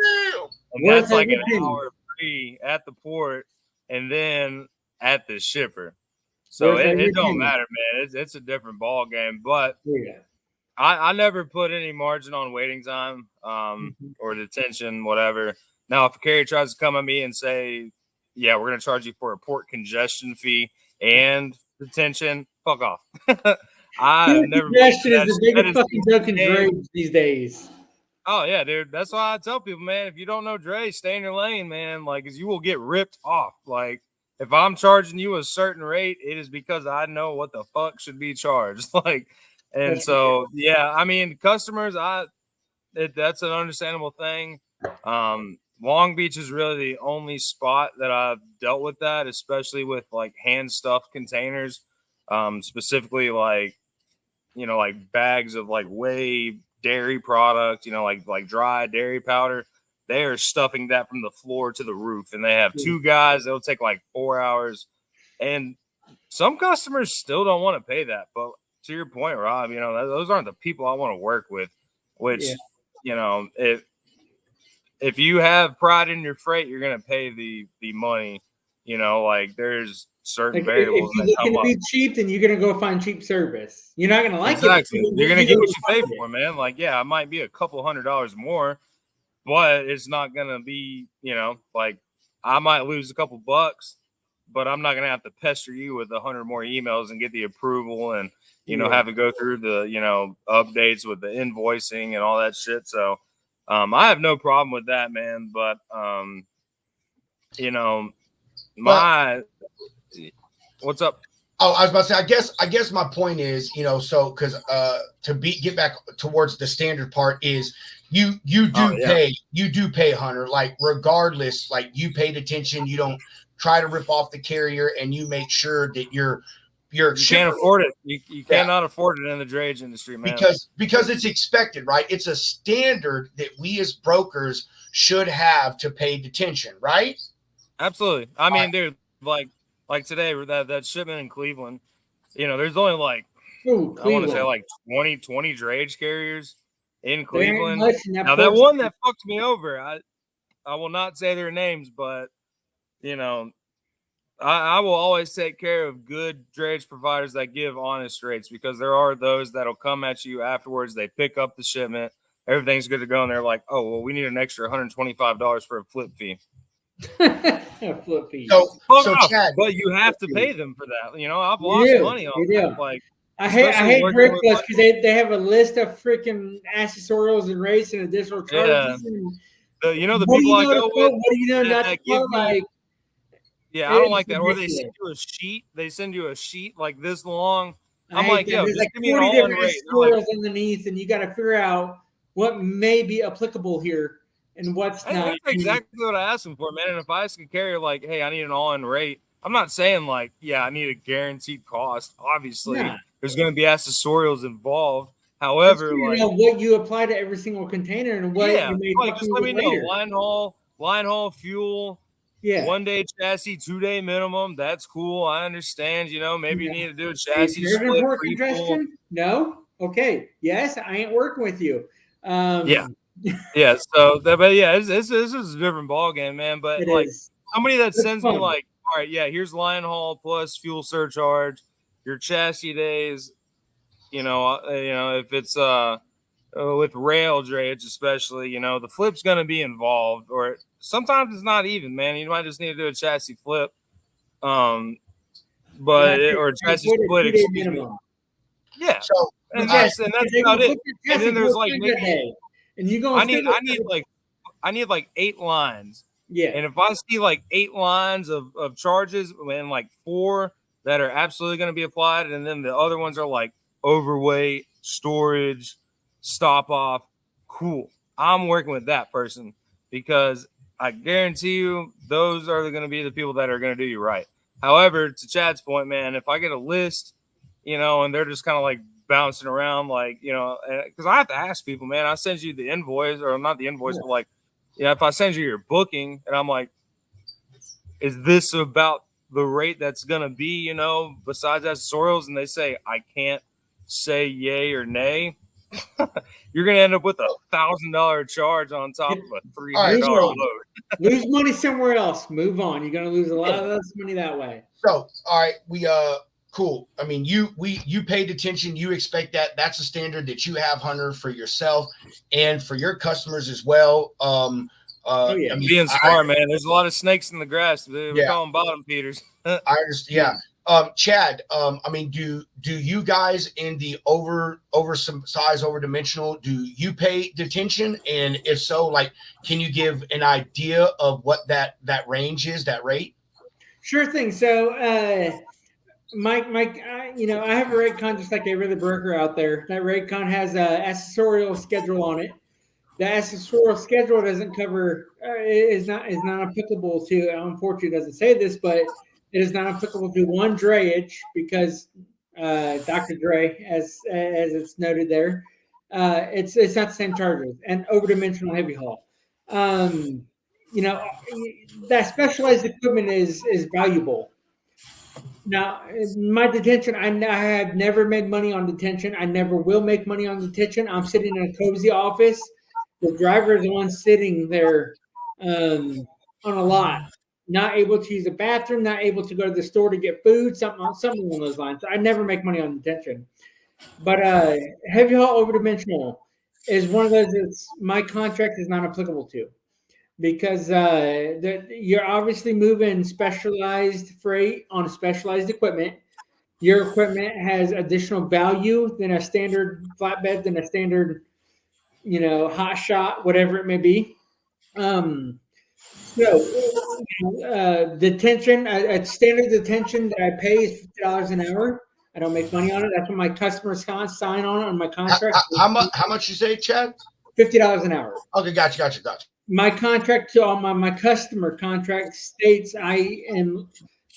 And that's like an hour free at the port and then at the shipper. So it don't matter, man. It's a different ball game. But I never put any margin on waiting time or detention, whatever. Now, if a carrier tries to come at me and say, yeah, we're going to charge you for a port congestion fee and detention, fuck off. Congestion is the biggest fucking joke in drayage these days. Oh, yeah, dude. That's why I tell people, man, if you don't know Dre, stay in your lane, man. Like, because you will get ripped off. Like, if I'm charging you a certain rate, it is because I know what the fuck should be charged. Like, and so, yeah, I mean, customers, that's an understandable thing. Long Beach is really the only spot that I've dealt with that, especially with like hand stuffed containers, specifically like, like bags of like whey dairy product, like dry dairy powder. They are stuffing that from the floor to the roof, and they have 2 guys. It'll take like 4 hours, and some customers still don't want to pay that. But to your point, Rob, those aren't the people I want to work with. Which, if you have pride in your freight, you're gonna pay the money. Like there's certain variables. If you're looking to be cheap, then you're gonna go find cheap service. You're not gonna like it. You're gonna get what you pay for, man. Like, yeah, it might be a couple $100 more, but it's not gonna be, like I might lose a couple bucks, but I'm not gonna have to pester you with 100 more emails and get the approval and have to go through the updates with the invoicing and all that shit. So I have no problem with that, man. But what's up? Oh, I was about to say, I guess my point is, so because get back towards the standard part is you do pay, Hunter, like regardless, like you paid attention, you don't try to rip off the carrier, and you make sure that you're your You shipper, can't afford it. You cannot afford it in the drayage industry, man. because it's expected, right? It's a standard that we as brokers should have to pay detention, right? Absolutely. I mean, dude, like today, that shipment in Cleveland, you know, there's only like Ooh, I want to say Cleveland. like 20 drayage carriers in There ain't Cleveland. much in that Now that port one that fucked me over, I will not say their names, but you know, I will always take care of good drayage providers that give honest rates, because there are those that'll come at you afterwards. They pick up the shipment, everything's good to go, and they're like, "Oh, well, we need an extra $125 for a flip fee." flip fees. So Chad, But you have to pay them for that. You know, I've You lost do. money on You that. do. Like, I hate especially working Brick with, Plus like- because they have a list of freaking accessorials and rates and additional charges. Yeah. And you know, the what do people you I know go to quote? with, What do you know that- not to that give quote? me- Like, yeah, I don't like it's that. Or they send ridiculous. you a sheet. They send you a sheet like this long. I I'm hate like, that. yo, there's just like give me an 40 all-in different rate. They're like, accessorials underneath, and you got to figure out what may be applicable here and what's hey, not. that's exactly what I asked them for, man. And if I ask a carrier, like, hey, I need an all-in rate, I'm not saying like, yeah, I need a guaranteed cost. Obviously, Nah. there's going to be accessorials involved. However, You like, know what you apply to every single container and what yeah, you may like, fuck just you let with me know. later. Line haul, fuel, Yeah. 1 day chassis, 2 day minimum. That's cool. I understand. You know, maybe Yeah. you need to do a Is chassis there an split, import free pool. congestion? No. Okay. Yes, I ain't working with you. Yeah. Yeah. So, but yeah, this is a different ball game, man. But It like is. somebody that It's sends me fun. like, all right, yeah, here's line haul plus fuel surcharge, your chassis days. You know, if it's with rail drayage, especially, you know, the flip's going to be involved, or sometimes it's not even, man. You might just need to do a chassis flip, or a chassis split. Excuse me. Yeah, so and Yes, that's they about can it. book your And then chassis there's for like a maybe day, and you go. I need like 8 lines. Yeah. And if I see like 8 lines of charges and like 4 that are absolutely going to be applied, and then the other ones are like overweight, storage, stop off, cool. I'm working with that person, because I guarantee you those are going to be the people that are going to do you right. However, to Chad's point, man, if I get a list, you know, and they're just kind of like bouncing around, like, you know, because I have to ask people, man, I send you the invoice, or not the invoice, but like, yeah, if I send you your booking and I'm like, is this about the rate that's going to be, you know, besides accessorials? And they say, I can't say yay or nay. You're going to end up with $1,000 charge on top of a $300 load. Lose money somewhere else. Move on. You're going to lose a lot of less money that way. So, all right, we cool. I mean, you paid attention. You expect that. That's a standard that you have, Hunter, for yourself and for your customers as well. Oh, yeah. I mean, Being smart, man. There's a lot of snakes in the grass. We Yeah. call them bottom feeders. I understand. Yeah. Chad, I mean, do you guys in the oversized, overdimensional, do you pay detention? And if so, like, can you give an idea of what that range is, that rate? Sure thing. So, Mike, you know, I have a rate con just like every other broker out there. That rate con has a accessorial schedule on it. The accessorial schedule doesn't cover, is not applicable to. Unfortunately, it doesn't say this, but it is not applicable to one drayage, because Dr. Dre, as it's noted there, it's not the same charges, and overdimensional heavy haul. You know, that specialized equipment is valuable. Now, my detention, I have never made money on detention. I never will make money on detention. I'm sitting in a cozy office. The driver is the one sitting there on a lot, not able to use the bathroom, not able to go to the store to get food, something along those lines. I never make money on detention. But heavy haul overdimensional is one of those that my contract is not applicable to, because you're obviously moving specialized freight on specialized equipment. Your equipment has additional value than a standard flatbed, than a standard, you know, hot shot, whatever it may be. Detention, a standard detention that I pay is $50 an hour. I don't make money on it. That's what my customers sign on my contract. How much you say, Chad? $50 an hour. Okay, gotcha. My contract to all my customer contract states I am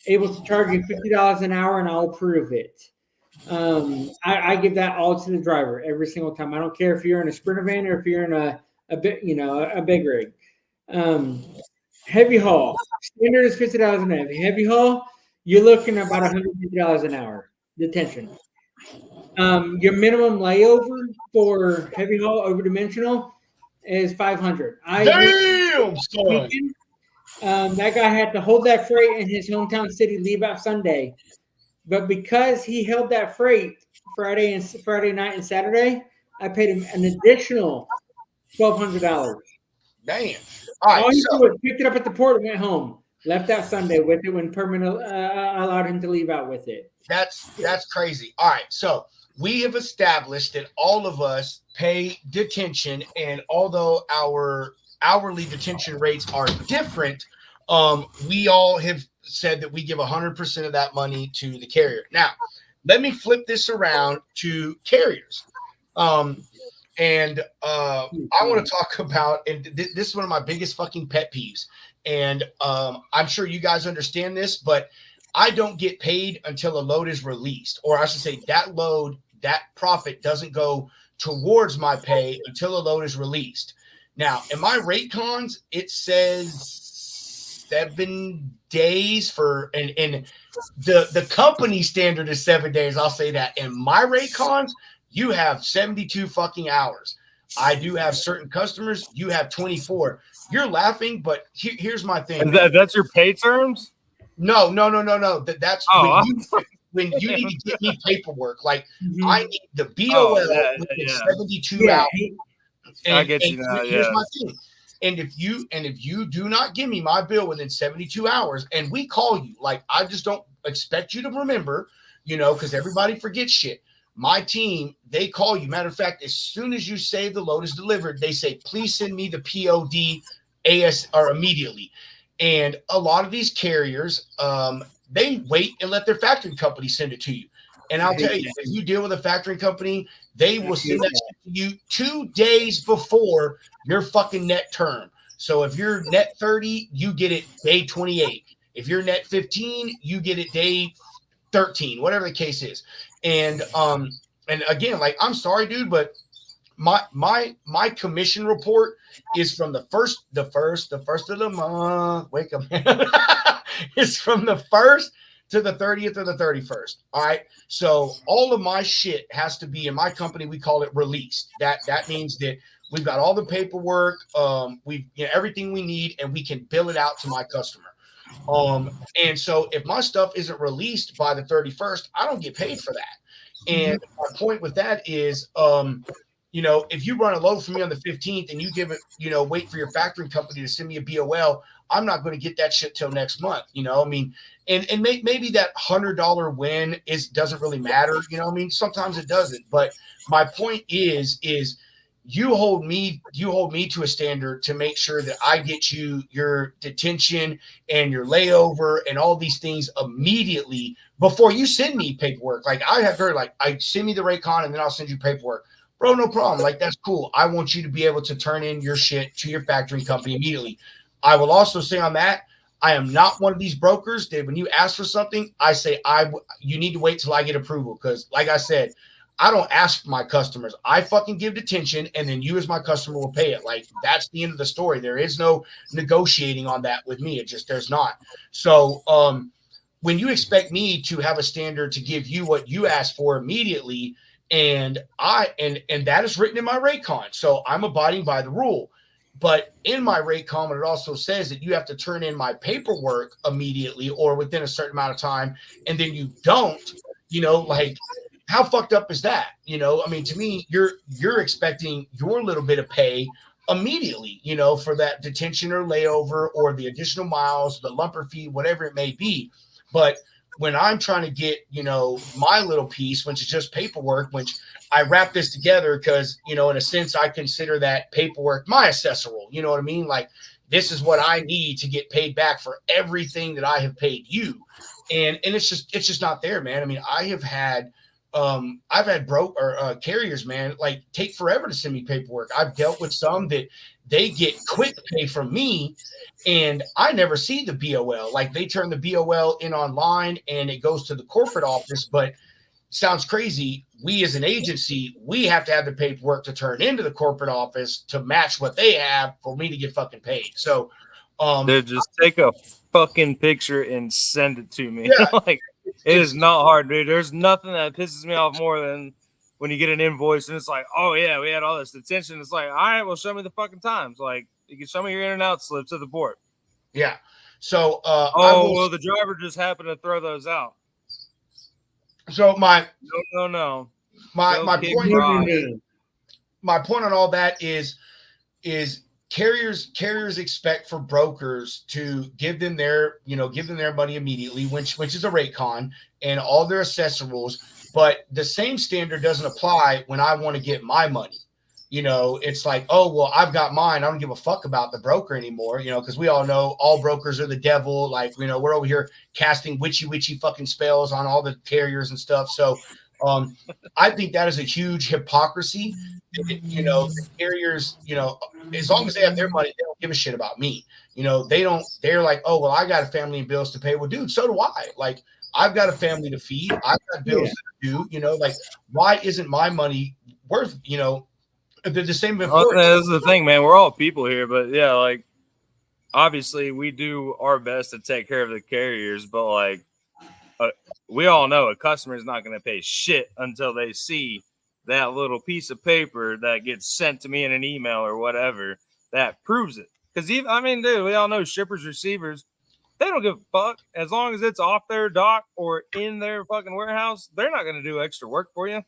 able to charge you $50 an hour, and I'll approve it. I give that all to the driver every single time. I don't care if you're in a Sprinter van or if you're in a big rig. Heavy haul standard is $50 an hour. Heavy haul, you're looking at about $150 an hour detention. Your minimum layover for heavy haul over dimensional is $500. Damn, son. That guy had to hold that freight in his hometown city, leave out Sunday. But because he held that freight Friday night and Saturday, I paid him an additional $1,200. Damn. All he right, did was picked it up at the port and went home. Left out Sunday with it when permanent allowed him to leave out with it. That's crazy. All right, so we have established that all of us pay detention, and although our hourly detention rates are different, we all have said that we give 100% of that money to the carrier. Now, let me flip this around to carriers. And I want to talk about, and this is one of my biggest fucking pet peeves. And I'm sure you guys understand this, but I don't get paid until a load is released, or I should say that load, that profit doesn't go towards my pay until a load is released. Now, in my rate cons, it says 7 days for, and the company standard is 7 days. I'll say that. In my rate cons, you have 72 fucking hours. I do have certain customers. You have 24. You're laughing, but here's my thing. That's your pay terms? No. That's when you need to get me paperwork. Like I need the BOL within 72 hours. And, I get you now. Here's my thing. And if you do not give me my bill within 72 hours, and we call you, like I just don't expect you to remember, because everybody forgets shit. My team, they call you. Matter of fact, as soon as you say the load is delivered, they say, please send me the POD or immediately. And a lot of these carriers, they wait and let their factoring company send it to you. And I'll tell you, if you deal with a factoring company, they will send that to you 2 days before your fucking net term. So if you're net 30, you get it day 28. If you're net 15, you get it day 13, whatever the case is. And again, like, I'm sorry, dude, but my commission report is from the first of the month. Wake up, man. It's from the 1st to the 30th or the 31st. All right. So all of my shit has to be in my company. We call it released. That means that we've got all the paperwork, we've everything we need, and we can bill it out to my customer. And so if my stuff isn't released by the 31st, I don't get paid for that. And my point with that is, if you run a load for me on the 15th and you give it, wait for your factoring company to send me a BOL, I'm not going to get that shit till next month. And maybe that $100 win doesn't really matter. Sometimes it doesn't. But my point is you hold me to a standard to make sure that I get you your detention and your layover and all these things immediately before you send me paperwork. Like I have heard, like, I send me the Raycon and then I'll send you paperwork. Bro, no problem. Like, that's cool. I want you to be able to turn in your shit to your factoring company immediately. I will also say on that, I am not one of these brokers that when you ask for something, I say you need to wait till I get approval. Because like I said, I don't ask my customers. I fucking give detention, and then you as my customer will pay it. Like, that's the end of the story. There is no negotiating on that with me. There's not. So when you expect me to have a standard to give you what you ask for immediately, and that is written in my Raycon, so I'm abiding by the rule. But in my Raycon, it also says that you have to turn in my paperwork immediately or within a certain amount of time, and then you don't. Like, how fucked up is that? To me, you're expecting your little bit of pay immediately, for that detention or layover or the additional miles, the lumper fee, whatever it may be. But when I'm trying to get, my little piece, which is just paperwork, which I wrap this together because, in a sense, I consider that paperwork my assessor role. You know what I mean? Like, this is what I need to get paid back for everything that I have paid you. And it's just not there, man. I mean, I have had I've had carriers, man, like take forever to send me paperwork. I've dealt with some that they get quick pay from me and I never see the BOL. Like they turn the BOL in online and it goes to the corporate office, but sounds crazy. We as an agency, we have to have the paperwork to turn into the corporate office to match what they have for me to get fucking paid. So dude, just take a fucking picture and send it to me. Yeah. Like it is not hard, dude. There's nothing that pisses me off more than when you get an invoice and it's like, oh yeah, we had all this detention. It's like, all right, well, show me the fucking times. Like you can show me your in and out slips at the port. Yeah. So well, the driver just happened to throw those out. So my no. My point on all that is carriers expect for brokers to give them their money immediately, which is a rate con and all their accessorials, but the same standard doesn't apply when I want to get my money. It's like, oh, well, I've got mine. I don't give a fuck about the broker anymore, because we all know all brokers are the devil. Like, we're over here casting witchy fucking spells on all the carriers and stuff. So I think that is a huge hypocrisy. The carriers, as long as they have their money, they don't give a shit about me. They're like, oh, well, I got a family and bills to pay. Well, dude, so do I. Like, I've got a family to feed. I've got bills to do, like, why isn't my money worth, the same importance? That's the thing, man. We're all people here, but yeah, like obviously we do our best to take care of the carriers, but like we all know a customer is not going to pay shit until they see that little piece of paper that gets sent to me in an email or whatever that proves it. Because dude, we all know shippers, receivers, they don't give a fuck as long as it's off their dock or in their fucking warehouse. They're not going to do extra work for you.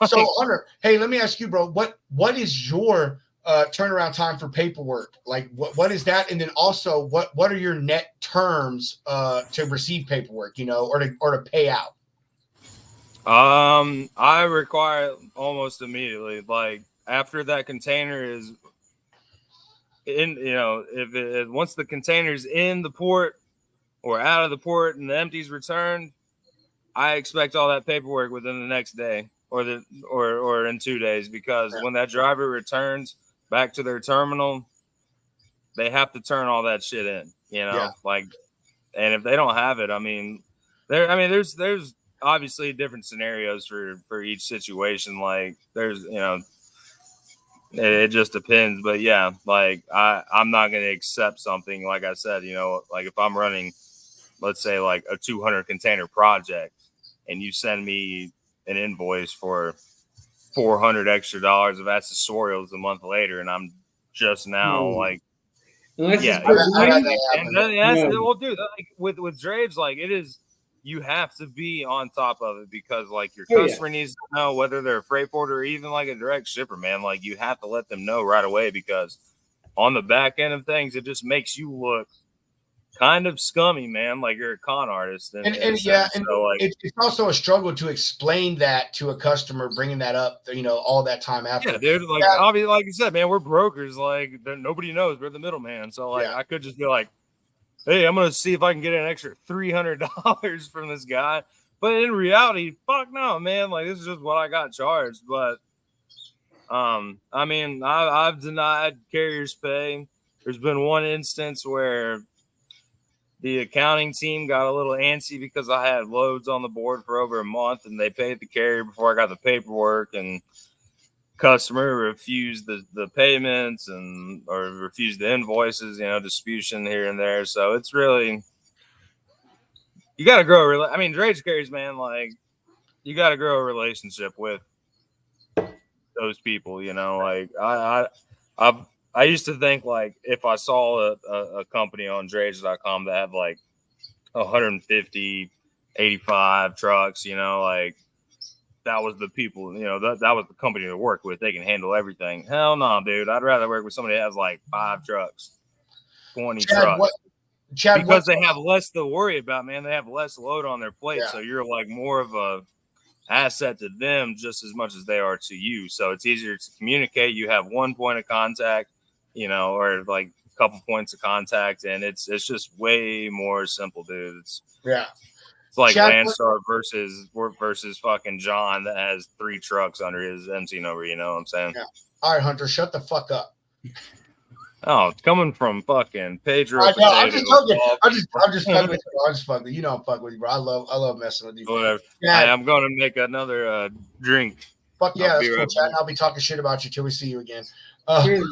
So Hunter, hey, let me ask you, bro, what is your turnaround time for paperwork? Like what is that? And then also what are your net terms to receive paperwork, or to pay out? I require it almost immediately. Like after that container is in, if once the container's in the port or out of the port and the empty's returned, I expect all that paperwork within the next day. Or in 2 days, because when that driver returns back to their terminal, they have to turn all that shit in, like, and if they don't have it, there's obviously different scenarios for each situation. Like there's, it just depends, but yeah, like I'm not going to accept something, like I said, like if I'm running, let's say like a 200 container project and you send me an invoice for $400 extra of accessorials a month later, and I'm just now like, well, dude, like with Draves, like it is, you have to be on top of it because like your customer needs to know whether they're a freight forwarder or even like a direct shipper, man. Like you have to let them know right away because on the back end of things, it just makes you look kind of scummy, man. Like you're a con artist, and it's also a struggle to explain that to a customer, bringing that up, all that time after. Yeah, dude. Like, obviously, like you said, man, we're brokers. Like, nobody knows. We're the middleman. So, like, I could just be like, "Hey, I'm gonna see if I can get an extra $300 from this guy." But in reality, fuck no, man. Like, this is just what I got charged. But, I've denied carriers pay. There's been one instance where the accounting team got a little antsy because I had loads on the board for over a month and they paid the carrier before I got the paperwork, and customer refused the payments or refused the invoices, disputation here and there. So it's really, you got to grow. Drayage carriers, man, like you got to grow a relationship with those people, like I used to think like if I saw a company on drayage.com that had like 150, 85 trucks, like that was the people, that was the company to work with. They can handle everything. Hell no, dude. I'd rather work with somebody that has like 5 trucks, 20 trucks. Because they have less to worry about, man. They have less load on their plate. Yeah. So you're like more of a asset to them just as much as they are to you. So it's easier to communicate. You have one point of contact, or like a couple points of contact, and it's just way more simple, dude. It's It's like Chad, Landstar versus fucking John that has 3 trucks under his MC number. You know what I'm saying? Yeah. All right, Hunter, shut the fuck up. Oh, coming from fucking Pedro I know. Potato. I'm just joking. I'm just fucking with you. I'm just fucking with you. You know I'm fucking with you, bro. I love messing with you. Whatever. Yeah. I'm going to make another drink. Fuck yeah, I'll that's be cool, right Chad. back. I'll be talking shit about you till we see you again. Cheers,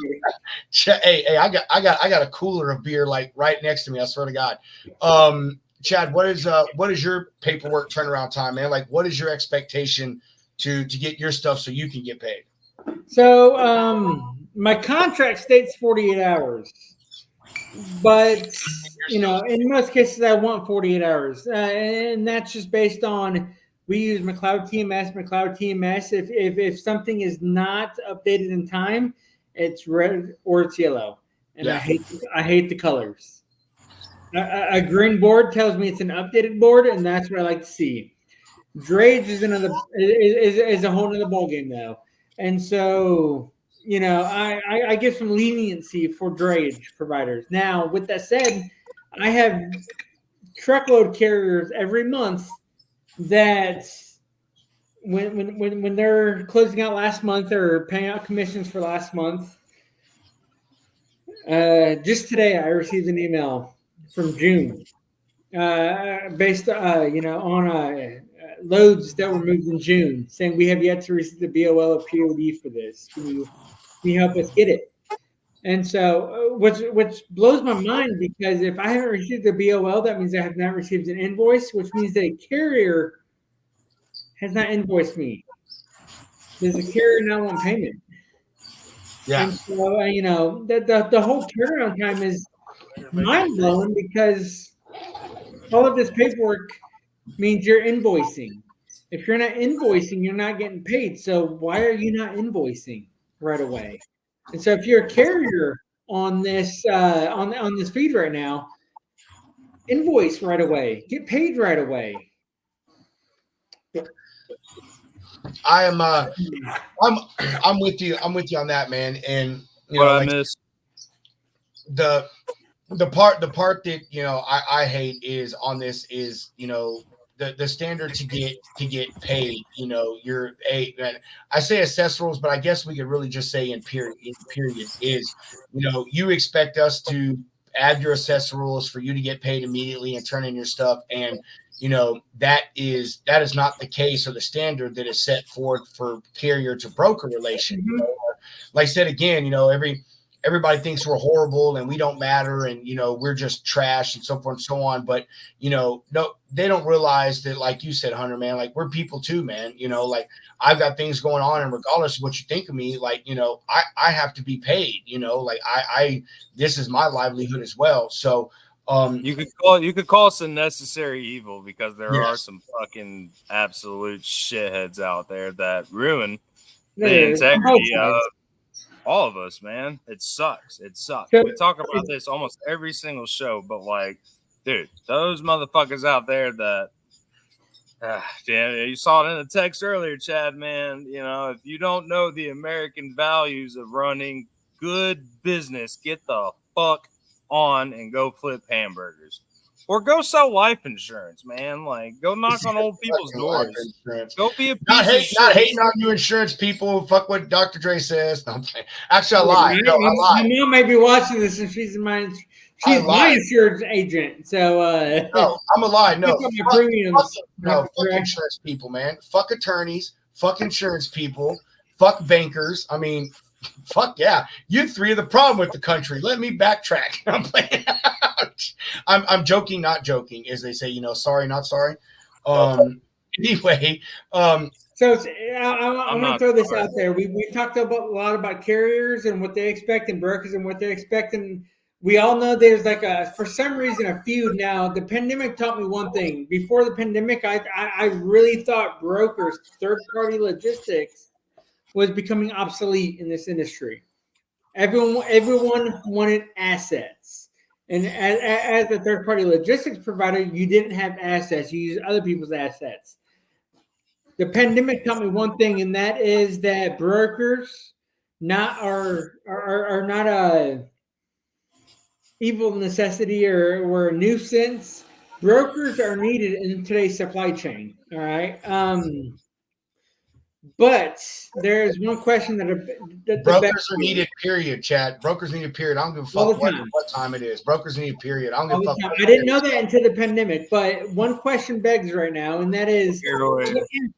Hey, I got a cooler of beer like right next to me. I swear to God. Chad, what is your paperwork turnaround time, man? Like, what is your expectation to get your stuff so you can get paid? So my contract states 48 hours, but in most cases I want 48 hours, and that's just based on we use McLeod TMS. McLeod TMS. If something is not updated in time, it's red or it's yellow, and Yeah. I hate the colors. A green board tells me it's an updated board, and that's what I like to see. Drage is a whole other ball game though, and so I give some leniency for drage providers. Now, with that said, I have truckload carriers every month that when they're closing out last month or paying out commissions for last month. Just today, I received an email from June, based on loads that were moved in June, saying we have yet to receive the BOL or POD for this. Can you help us get it? And so, which blows my mind, because if I haven't received the BOL, that means I have not received an invoice, which means that a carrier has not invoiced me. Does the carrier not want payment? Yeah. And so, the whole turnaround time is mind blowing, because all of this paperwork means you're invoicing. If you're not invoicing, you're not getting paid. So why are you not invoicing right away? And so if you're a carrier on this on this feed right now, invoice right away, get paid right away. I'm with you. I'm with you on that, man. And I miss the part that I hate is on this is the standard to get paid. You're I say accessories, but I guess we could really just say in period is you expect us to add your accessories for you to get paid immediately and turn in your stuff, and that is not the case, or the standard that is set forth for carrier to broker relation. Like I said again, everybody thinks we're horrible and we don't matter, and we're just trash and so forth and so on. But no, they don't realize that, like you said, Hunter, man, like we're people too, man. Like I've got things going on, and regardless of what you think of me, like I have to be paid. Like I this is my livelihood as well. So you could call us a necessary evil, because there are some fucking absolute shitheads out there that ruin the integrity of all of us, man. It sucks. We talk about this almost every single show, but like, dude, those motherfuckers out there that you saw it in the text earlier, Chad, man. If you don't know the American values of running good business, get the fuck on and go flip hamburgers, or go sell life insurance, man. Like, go knock on old people's doors. Go be a piece not hating on you insurance people. Fuck what Dr. Dre says. No, actually, I lied. No, I lied. My mom may be watching this, and she's my insurance agent. So no, I'm a lie. No, fuck correct. insurance people, man. Fuck attorneys. Fuck insurance people. Fuck bankers. I mean, fuck yeah. You three are the problem with the country. Let me backtrack. I'm playing. I'm joking, not joking, as they say. Sorry, not sorry. Anyway, so I'm going to throw this out there. We talked a lot about carriers and what they expect, and brokers and what they expect, and we all know there's for some reason a feud now. The pandemic taught me one thing. Before the pandemic, I really thought brokers, third-party logistics, was becoming obsolete in this industry. Everyone wanted assets. And as a third-party logistics provider, you didn't have assets. You used other people's assets. The pandemic taught me one thing, and that is that brokers are not a evil necessity or a nuisance. brokers are needed in today's supply chain. All right. But there's one question that brokers are needed, period, Chad. Brokers needed, period. I don't give a All fuck the time. what time it is. Brokers needed, period. I don't give all a the fuck. time. I didn't know that until the pandemic. But one question begs right now, and that is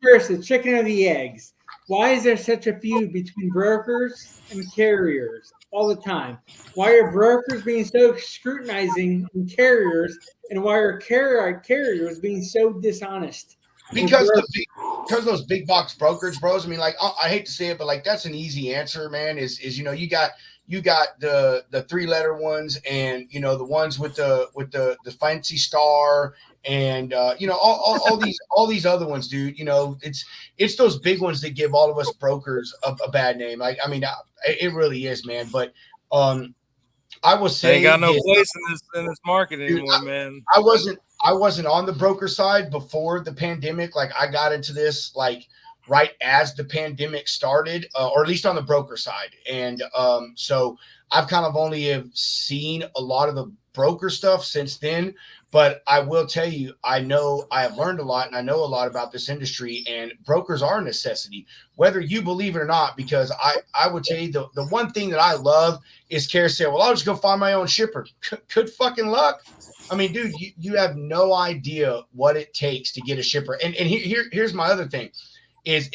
first, the chicken or the eggs. Why is there such a feud between brokers and carriers all the time? Why are brokers being so scrutinizing in carriers, and why are carriers being so dishonest? Because those big box brokerage bros. I mean, like I hate to say it, but like that's an easy answer, man. Is you know you got the 3-letter ones, and you know the ones with the fancy star, and you know all these other ones, dude. You know it's those big ones that give all of us brokers a bad name. Like I mean, it really is, man. But I will say, ain't got no place in this market anymore, dude, man. I wasn't on the broker side before the pandemic. Like I got into this like right as the pandemic started, or at least on the broker side. And so I've kind of only have seen a lot of the broker stuff since then. But I will tell you, I know I have learned a lot, and I know a lot about this industry, and brokers are a necessity, whether you believe it or not, because I would tell you the one thing that I love is carousel. Well, I'll just go find my own shipper. Good fucking luck. I mean, dude, you have no idea what it takes to get a shipper. And here's my other thing is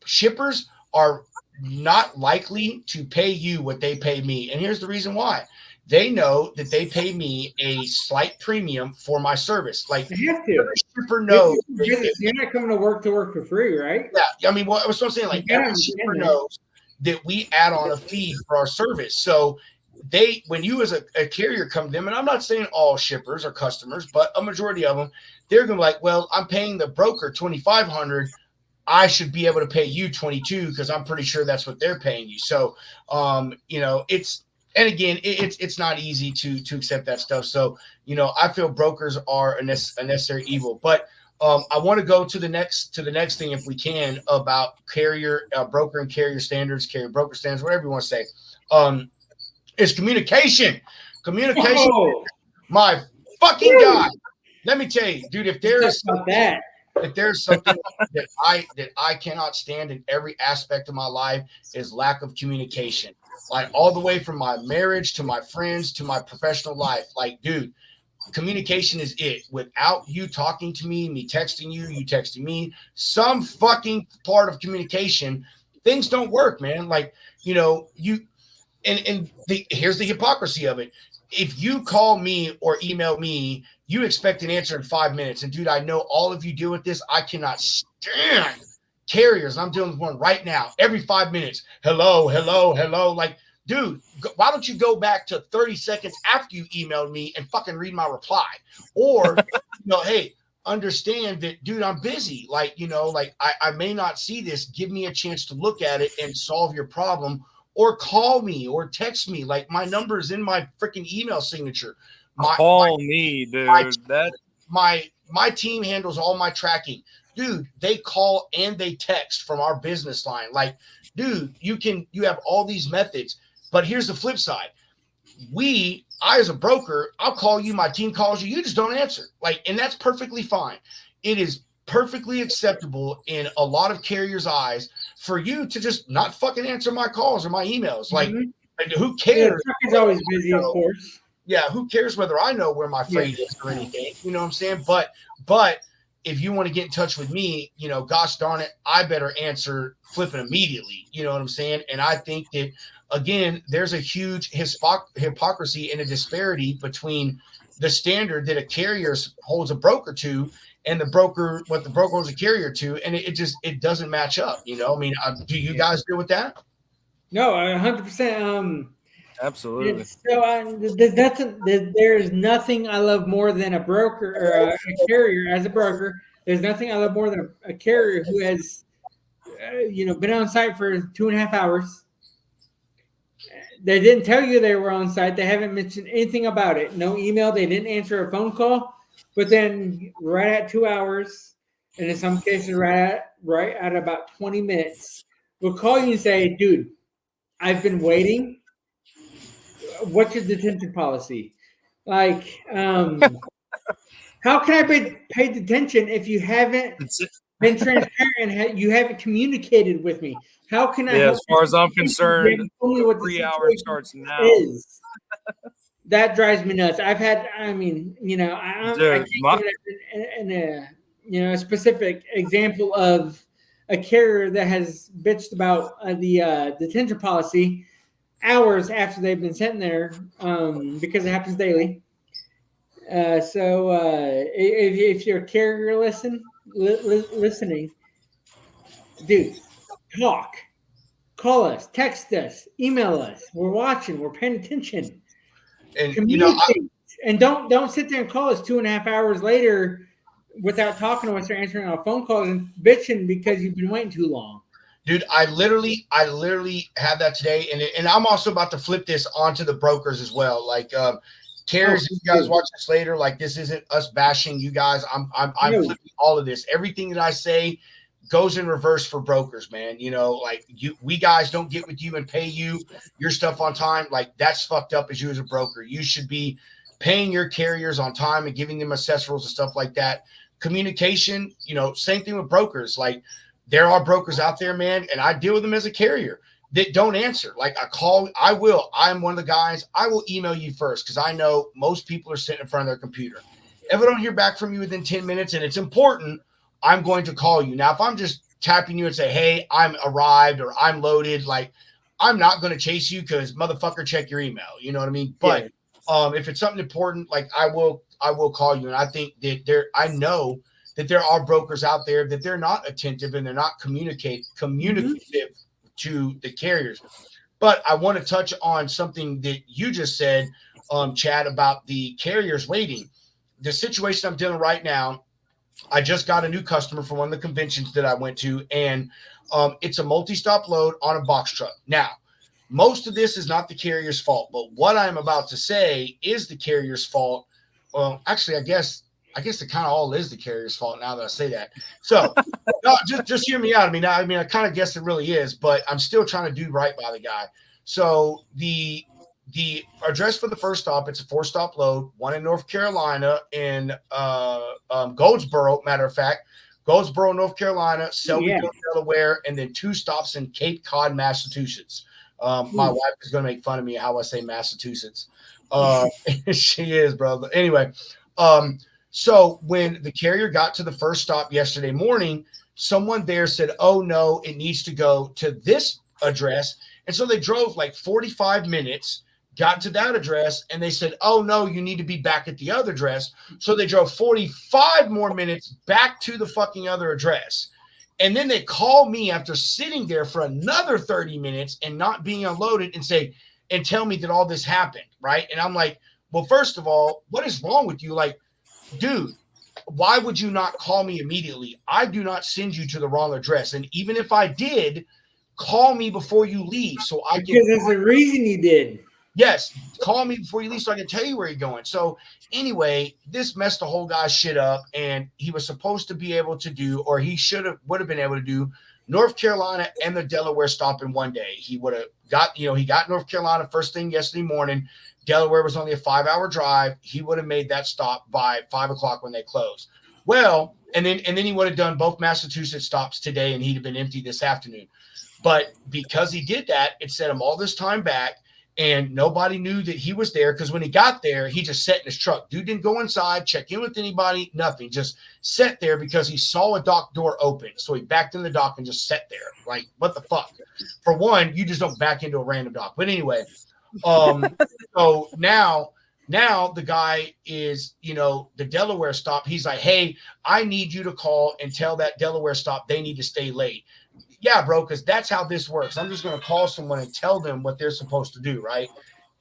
shippers are not likely to pay you what they pay me. And here's the reason why. They know that they pay me a slight premium for my service. Like they have to. Every shipper knows. You're not coming to work for free, right? Yeah. I mean, what I'm saying, like every shipper knows that we add on a fee for our service. So when you as a carrier come to them, and I'm not saying all shippers are customers, but a majority of them, they're going to be like, well, I'm paying the broker $2,500. I should be able to pay you $22 because I'm pretty sure that's what they're paying you. So, you know, and again, it's not easy to accept that stuff. So, you know, I feel brokers are a necessary evil. But I want to go to the next thing, if we can, about broker and carrier standards, broker standards, whatever you want to say. Is communication. Communication. Oh. My fucking God. Let me tell you, dude, if there's something that I cannot stand in every aspect of my life is lack of communication. Like all the way from my marriage to my friends to my professional life. Like, dude, communication is it. Without you talking to me, me texting you, you texting me, some fucking part of communication, things don't work, man. Like, you know, here's the hypocrisy of it. If you call me or email me, you expect an answer in 5 minutes. And dude, I know all of you deal with this. I cannot stand carriers. I'm dealing with one right now. Every 5 minutes. Hello. Like, dude, why don't you go back to 30 seconds after you emailed me and fucking read my reply? Or, you know, hey, understand that, dude, I'm busy. Like, you know, like I may not see this. Give me a chance to look at it and solve your problem. Or call me or text me. Like my number is in my freaking email signature. Call me, dude. My team handles all my tracking. Dude, they call and they text from our business line. Like, dude, you have all these methods. But here's the flip side. I as a broker, I'll call you, my team calls you, you just don't answer. Like, and that's perfectly fine. It is perfectly acceptable in a lot of carriers' eyes for you to just not fucking answer my calls or my emails. Like, who cares? Yeah, truck is always busy, of course. Yeah, who cares whether I know where my freight is or anything? You know what I'm saying? But if you want to get in touch with me, you know, gosh darn it, I better answer flipping immediately. You know what I'm saying? And I think that, again, there's a huge hypocrisy and a disparity between the standard that a carrier holds a broker to and what the broker holds a carrier to. And it doesn't match up. You know, I mean, do you guys deal with that? No, 100%. Absolutely. So there is nothing I love more than a broker or a carrier as a broker. There's nothing I love more than a carrier who has, been on site for 2.5 hours. They didn't tell you they were on site. They haven't mentioned anything about it. No email. They didn't answer a phone call. But then right at 2 hours, and in some cases right at about 20 minutes, we'll call you and say, dude, I've been waiting. What's your detention policy? Like, How can I be paid attention if you haven't been transparent and you haven't communicated with me? How can I? Yeah, help as far as I'm you? concerned, Only what the 3 hours situation starts now. is. That drives me nuts. I mean, I Dude, can't give it a specific example of a carrier that has bitched about the detention policy hours after they've been sitting there because it happens daily. If you're a carrier listening, dude, talk, call us, text us, email us. We're watching. We're paying attention. And communicate, and don't sit there and call us 2.5 hours later without talking to us or answering our phone calls and bitching because you've been waiting too long. Dude, I literally had that today, and I'm also about to flip this onto the brokers as well. Like, carriers, if you guys watch this later, like this isn't us bashing you guys. I'm flipping all of this. Everything that I say goes in reverse for brokers, man. Like we guys don't get with you and pay you your stuff on time. Like that's fucked up as you as a broker. You should be paying your carriers on time and giving them accessorials and stuff like that. Communication, same thing with brokers. Like there are brokers out there, man, and I deal with them as a carrier that don't answer. Like I'm one of the guys, I will email you first because I know most people are sitting in front of their computer. If I don't hear back from you within 10 minutes and it's important, I'm going to call you. Now, if I'm just tapping you and say, hey, I'm arrived or I'm loaded, like I'm not going to chase you because motherfucker, check your email. You know what I mean? But if it's something important, like I will call you. And I think that I know that there are brokers out there that they're not attentive and they're not communicative to the carriers. But I want to touch on something that you just said, Chad, about the carriers waiting. The situation I'm dealing right now, I just got a new customer from one of the conventions that I went to, and it's a multi-stop load on a box truck. Now, most of this is not the carrier's fault, but what I'm about to say is the carrier's fault. Well, actually, I guess it kind of all is the carrier's fault now that I say that. So no, just hear me out. I mean, I kind of guess it really is, but I'm still trying to do right by the guy. So the address for the first stop, it's a 4-stop load, one in North Carolina in Goldsboro, matter of fact, Goldsboro, North Carolina, Selbyville, Delaware, and then 2 stops in Cape Cod, Massachusetts. My wife is going to make fun of me how I say Massachusetts. She is, bro. But anyway, so when the carrier got to the first stop yesterday morning, someone there said, oh, no, it needs to go to this address. And so they drove like 45 minutes, got to that address, and they said, oh, no, you need to be back at the other address. So they drove 45 more minutes back to the fucking other address. And then they call me after sitting there for another 30 minutes and not being unloaded and tell me that all this happened, right? And I'm like, well, first of all, what is wrong with you? Like, dude, why would you not call me immediately? I do not send you to the wrong address. And even if I did, call me before you leave so I can. Because there's a reason you did. Yes, call me before you leave so I can tell you where you're going. So anyway, this messed the whole guy's shit up, and he was supposed to be able to do, or he would have been able to do North Carolina and the Delaware stop in one day. He would have got, he got North Carolina first thing yesterday morning. Delaware was only a 5-hour drive. He would have made that stop by 5 o'clock when they closed. Well, and then he would have done both Massachusetts stops today, and he'd have been empty this afternoon. But because he did that, it set him all this time back, and nobody knew that he was there because when he got there, he just sat in his truck. Dude didn't go inside, check in with anybody, nothing. Just sat there because he saw a dock door open. So he backed in the dock and just sat there. Like, what the fuck? For one, you just don't back into a random dock. But anyway, so now the guy is, the Delaware stop. He's like, hey, I need you to call and tell that Delaware stop they need to stay late. Yeah, bro, because that's how this works. I'm just going to call someone and tell them what they're supposed to do, right?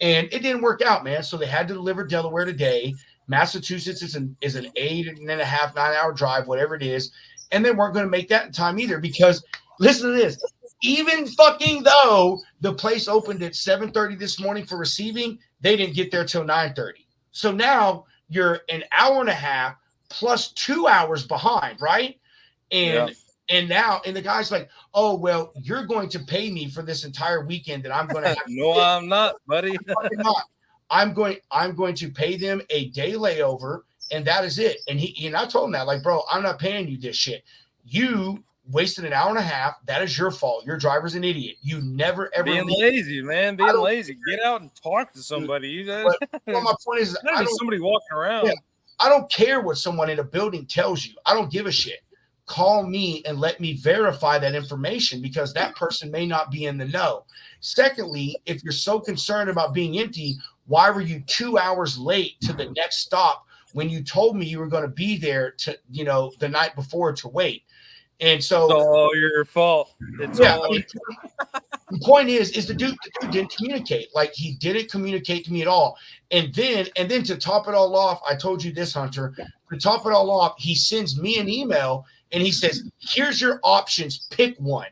And it didn't work out, man. So they had to deliver Delaware today. Massachusetts is an 8.5, 9-hour drive, whatever it is. And they weren't going to make that in time either because, listen to this, even fucking though the place opened at 7:30 this morning for receiving, they didn't get there till 9:30. So now you're an hour and a half plus 2 hours behind, right? And now the guy's like, oh, well, you're going to pay me for this entire weekend that I'm going to have. No, I'm not, buddy. I'm going to pay them a day layover and that is it. And I told him that, like, bro, I'm not paying you this shit. You wasted an hour and a half. That is your fault. Your driver's an idiot. You never ever Being lazy, man. Being lazy. Get out and talk to somebody. You know? Well, my point is, I don't somebody walking around. Yeah, I don't care what someone in a building tells you. I don't give a shit. Call me and let me verify that information, because that person may not be in the know. Secondly, if you're so concerned about being empty, why were you 2 hours late to the next stop when you told me you were going to be there to, you know, the night before to wait? And so it's all your fault. It's all. I mean, the point is the dude didn't communicate. Like, he didn't communicate to me at all. And then to top it all off, I told you this, Hunter. To top it all off, he sends me an email and he says, "Here's your options. Pick one."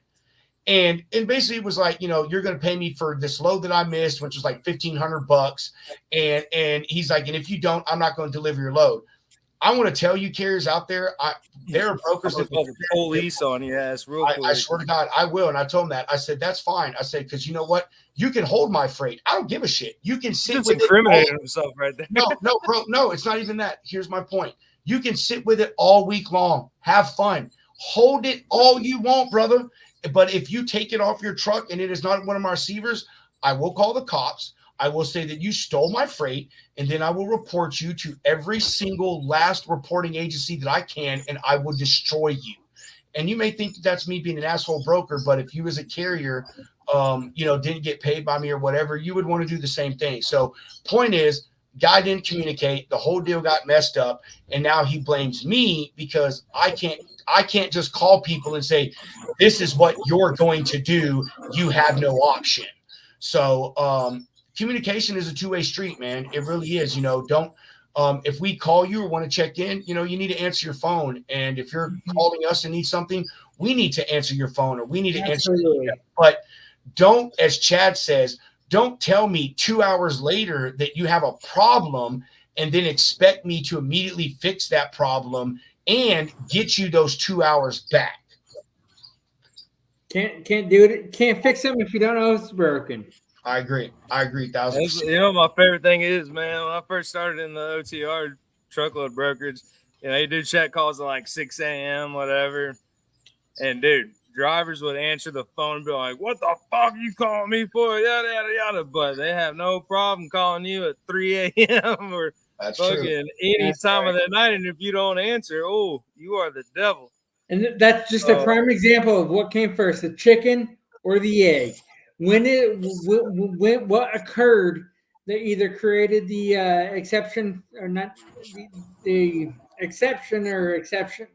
And basically it was like, you know, you're going to pay me for this load that I missed, which was like $1,500. And he's like, and if you don't, I'm not going to deliver your load. I want to tell you, carriers out there, there are brokers that call the police on your ass real quick. I swear to God, I will. And I told him that. I said, that's fine. I said, because you know what? You can hold my freight. I don't give a shit. You can sit Just with incriminating himself right there. No, bro. No, it's not even that. Here's my point. You can sit with it all week long. Have fun. Hold it all you want, brother. But if you take it off your truck and it is not one of my receivers, I will call the cops. I will say that you stole my freight, and then I will report you to every single last reporting agency that I can, and I will destroy you. And you may think that that's me being an asshole broker, but if you as a carrier, you know, didn't get paid by me or whatever, you would want to do the same thing. So point is, guy didn't communicate. The whole deal got messed up, and now he blames me because I can't just call people and say, this is what you're going to do. You have no option. So, communication is a two-way street, man. It really is. You know, don't if we call you or want to check in, you know, you need to answer your phone. And if you're calling us and need something, we need to answer your phone, or we need to answer. But don't, as Chad says, don't tell me 2 hours later that you have a problem and then expect me to immediately fix that problem and get you those 2 hours back. Can't do it. Can't fix them if you don't know it's broken. I agree. 1,000%. You know, my favorite thing is, man, when I first started in the OTR truckload brokerage, you know, you do check calls at like 6 a.m., whatever. And, dude, drivers would answer the phone and be like, what the fuck you calling me for? Yada, yada, yada. But they have no problem calling you at 3 a.m. or That's fucking true. any time of the night. And if you don't answer, oh, you are the devil. And that's just a prime example of what came first, the chicken or the egg. When what occurred that either created the exception or not, the exception,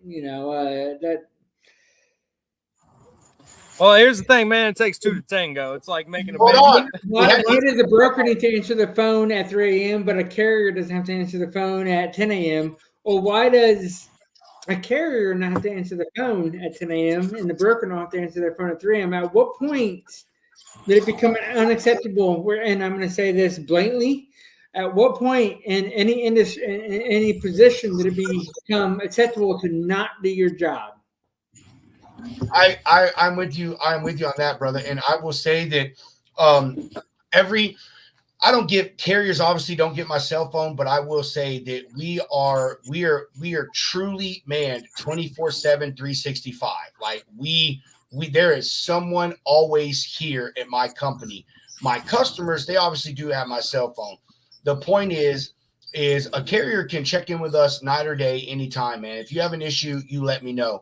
you know, that. Well, here's the thing, man. It takes two to tango. It's like making a Hold on. Why does a broker need to answer the phone at 3 a.m., but a carrier doesn't have to answer the phone at 10 a.m.? Or why does a carrier not have to answer the phone at 10 a.m. and the broker not have to answer their phone at 3 a.m.? At what point did it become unacceptable? And I'm going to say this blatantly. At what point in any industry, in any position, did it become acceptable to not do your job? I'm with you. I'm with you on that, brother. And I will say that I don't get carriers, obviously don't get my cell phone, but I will say that we are truly manned 24/7, 365. Like there is someone always here at my company. My customers, they obviously do have my cell phone. The point is a carrier can check in with us night or day, anytime, man. If you have an issue, you let me know.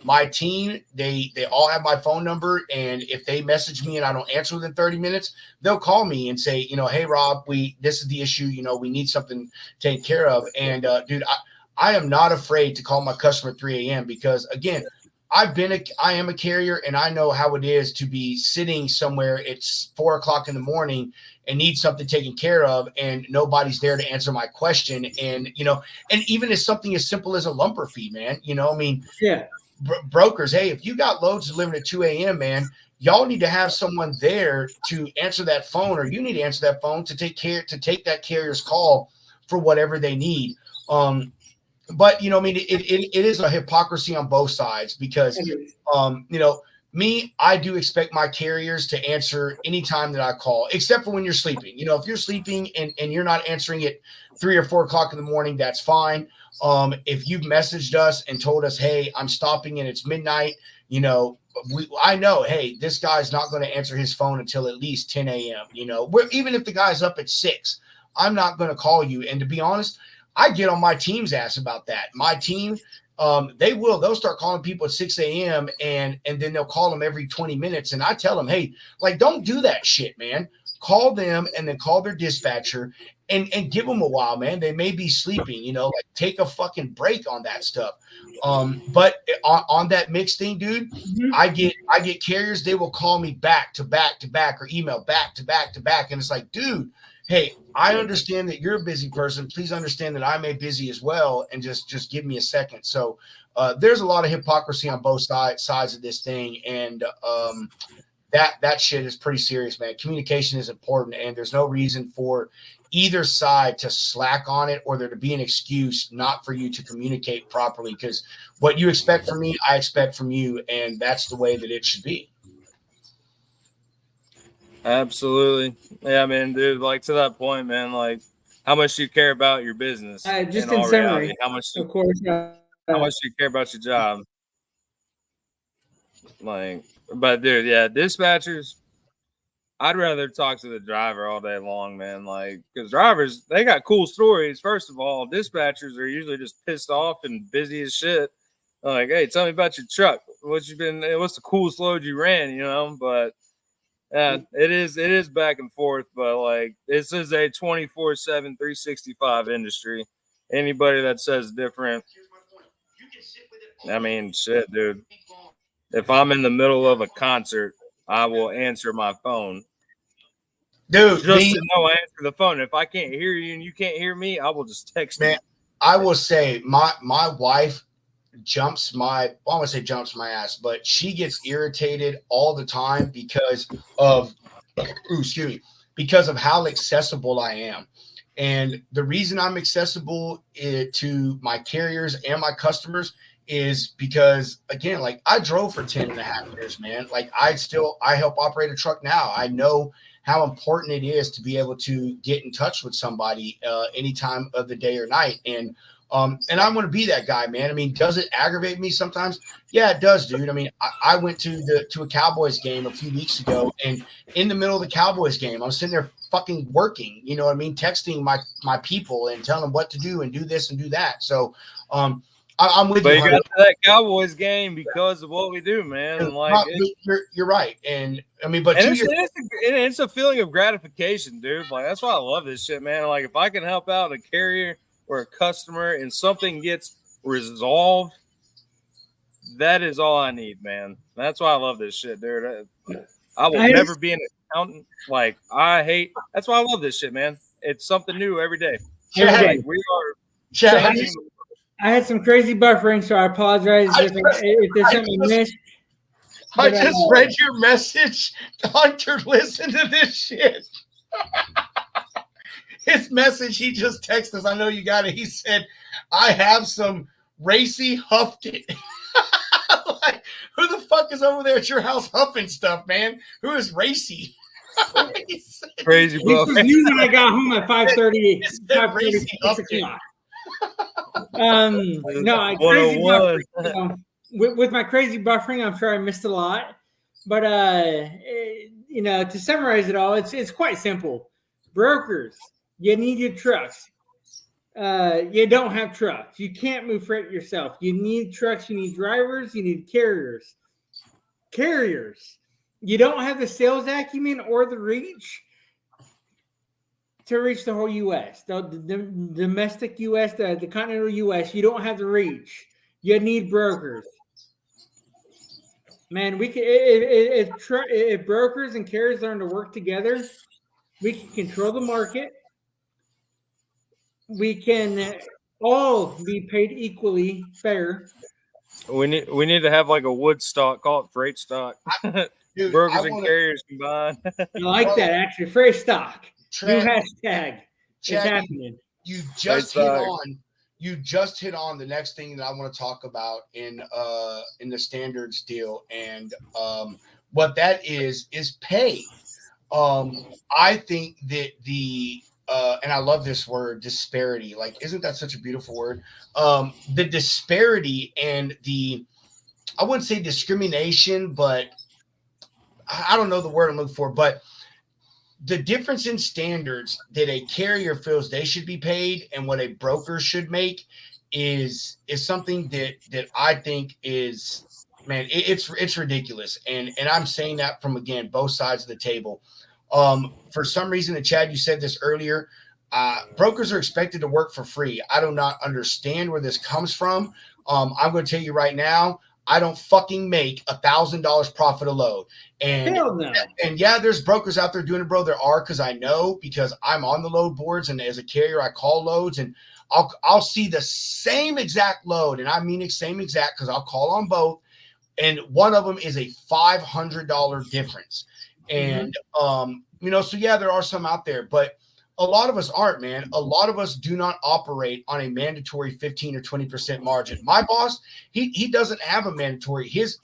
My team, they all have my phone number, and if they message me and I don't answer within 30 minutes, they'll call me and say, you know, hey Rob, this is the issue, you know, we need something taken care of. And dude, I am not afraid to call my customer at 3 a.m. because again, I am a carrier, and I know how it is to be sitting somewhere. It's 4 o'clock in the morning and need something taken care of, and nobody's there to answer my question. And, you know, and even as something as simple as a lumper fee, man, you know, I mean, yeah, brokers, hey, if you got loads delivered at 2 a.m., man, y'all need to have someone there to answer that phone, or you need to answer that phone to take that carrier's call for whatever they need. But, you know, I mean, it is a hypocrisy on both sides because, you know, me, I do expect my carriers to answer anytime that I call, except for when you're sleeping. You know, if you're sleeping and you're not answering at 3 or 4 o'clock in the morning, that's fine. If you've messaged us and told us, hey, I'm stopping and it's midnight, you know, I know, hey, this guy's not going to answer his phone until at least 10 a.m. You know, even if the guy's up at 6, I'm not going to call you. And to be honest, I get on my team's ass about that. My team, they'll start calling people at 6 a.m. and then they'll call them every 20 minutes. And I tell them, hey, like, don't do that shit, man. Call them and then call their dispatcher and give them a while, man. They may be sleeping, you know, like take a fucking break on that stuff. But on that mix thing, dude, I get carriers, they will call me back to back to back or email back to back to back. And it's like, dude, hey, I understand that you're a busy person. Please understand that I'm busy as well. And just give me a second. So there's a lot of hypocrisy on both sides of this thing. And that shit is pretty serious, man. Communication is important. And there's no reason for either side to slack on it or there to be an excuse not for you to communicate properly. Because what you expect from me, I expect from you. And that's the way that it should be. Absolutely. Yeah, man, dude, like to that point, man, like how much do you care about your business? Just in summary, how much of course, how much do you care about your job? Like, but dude, yeah, dispatchers, I'd rather talk to the driver all day long, man. Like, because drivers, they got cool stories. First of all, dispatchers are usually just pissed off and busy as shit. Like, hey, tell me about your truck. What's the coolest load you ran, you know? But yeah, it is back and forth, but like this is a 24/7, 365 industry. Anybody that says different, I mean, shit, dude. If I'm in the middle of a concert, I will answer my phone. Dude, just to know I answer the phone. If I can't hear you and you can't hear me, I will just text you. I will say my wife jumps my ass, but she gets irritated all the time because of how accessible I am. And the reason I'm accessible to my carriers and my customers is because, again, like I drove for 10 and a half years, man. Like I help operate a truck now. I know how important it is to be able to get in touch with somebody any time of the day or night. And I'm going to be that guy, man. I mean, does it aggravate me sometimes? Yeah, it does, dude. I mean, I went to a Cowboys game a few weeks ago, and in the middle of the Cowboys game, I was sitting there fucking working, you know what I mean? Texting my people and telling them what to do and do this and do that. So I'm with you. But you got to that Cowboys game because of what we do, man. And like you're right. And I mean, but it's a feeling of gratification, dude. Like that's why I love this shit, man. Like if I can help out a carrier or a customer and something gets resolved, that is all I need, man. That's why I love this shit, dude. I will never be an accountant. Like that's why I love this shit, man. It's something new every day. Chad, like, we are. Chad, I had some crazy buffering, so I apologize if there's something missed. I just read your message. Hunter, listen to this shit. His message, he just texted us. I know you got it. He said, I have some racy huffed it. Like, who the fuck is over there at your house huffing stuff, man? Who is racy? Crazy buff. This was new when I got home at 5:30. No, crazy buffering. With my crazy buffering, I'm sure I missed a lot. But to summarize it all, it's quite simple. Brokers, you need your trucks. You don't have trucks. You can't move freight yourself. You need trucks. You need drivers. You need carriers. You don't have the sales acumen or the reach to reach the whole U.S., the domestic U.S., the continental U.S. You don't have the reach. You need brokers. Man, we can if brokers and carriers learn to work together, we can control the market. We can all be paid equally fair. We need to have like a Woodstock, call it freight stock. Dude, brokers and carriers combined. I like that actually. Freight stock. New hashtag. It's happening. You just you just hit on the next thing that I want to talk about in the standards deal, and what that is pay. I think that and I love this word, disparity. Like, isn't that such a beautiful word? The disparity and I wouldn't say discrimination, but I don't know the word I'm looking for, but the difference in standards that a carrier feels they should be paid and what a broker should make is something that I think is, man, it's ridiculous. And I'm saying that from, again, both sides of the table. For some reason, and Chad, you said this earlier, brokers are expected to work for free. I do not understand where this comes from. I'm going to tell you right now, I don't fucking make $1,000 profit a load. And, Hell no. and yeah, there's brokers out there doing it, bro. There are, because I know, because I'm on the load boards, and as a carrier, I call loads, and I'll see the same exact load, and I mean the same exact, because I'll call on both, and one of them is a $500 difference. And you know, so yeah, there are some out there, but a lot of us aren't, man. A lot of us do not operate on a mandatory 15 or 20% margin. My boss, he doesn't have a mandatory. His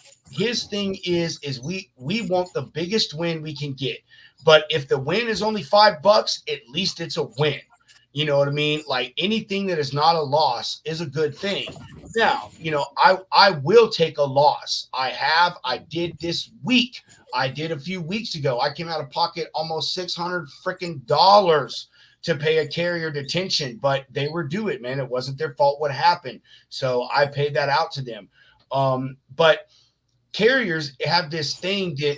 thing is we want the biggest win we can get. But if the win is only $5, at least it's a win. You know what I mean? Like, anything that is not a loss is a good thing. Now, you know, I will take a loss. I did this week. I did a few weeks ago. I came out of pocket almost $600 freaking dollars to pay a carrier detention, but they were due it, man. It wasn't their fault what happened. So I paid that out to them. But carriers have this thing that,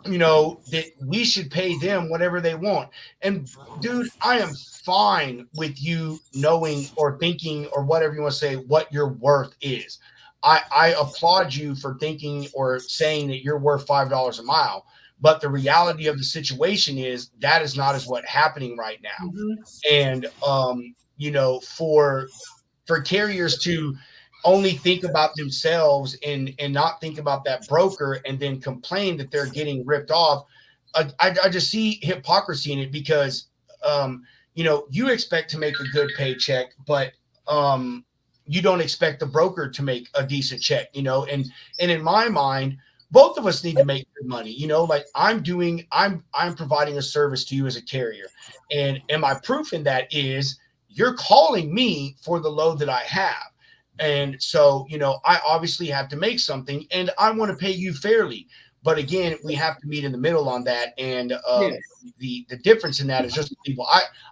you know, that we should pay them whatever they want. And dude, I am fine with you knowing or thinking or whatever you want to say what your worth is. I applaud you for thinking or saying that you're worth $5 a mile. But the reality of the situation is that is not as what's happening right now. And, you know, for carriers to only think about themselves and not think about that broker and then complain that they're getting ripped off, I just see hypocrisy in it, because, you know, you expect to make a good paycheck, but you don't expect the broker to make a decent check, you know, and in my mind, both of us need to make good money, you know, like I'm providing a service to you as a carrier. And my proof in that is you're calling me for the load that I have. And so, you know, I obviously have to make something, and I want to pay you fairly. But again, we have to meet in the middle on that. And the difference in that is just people.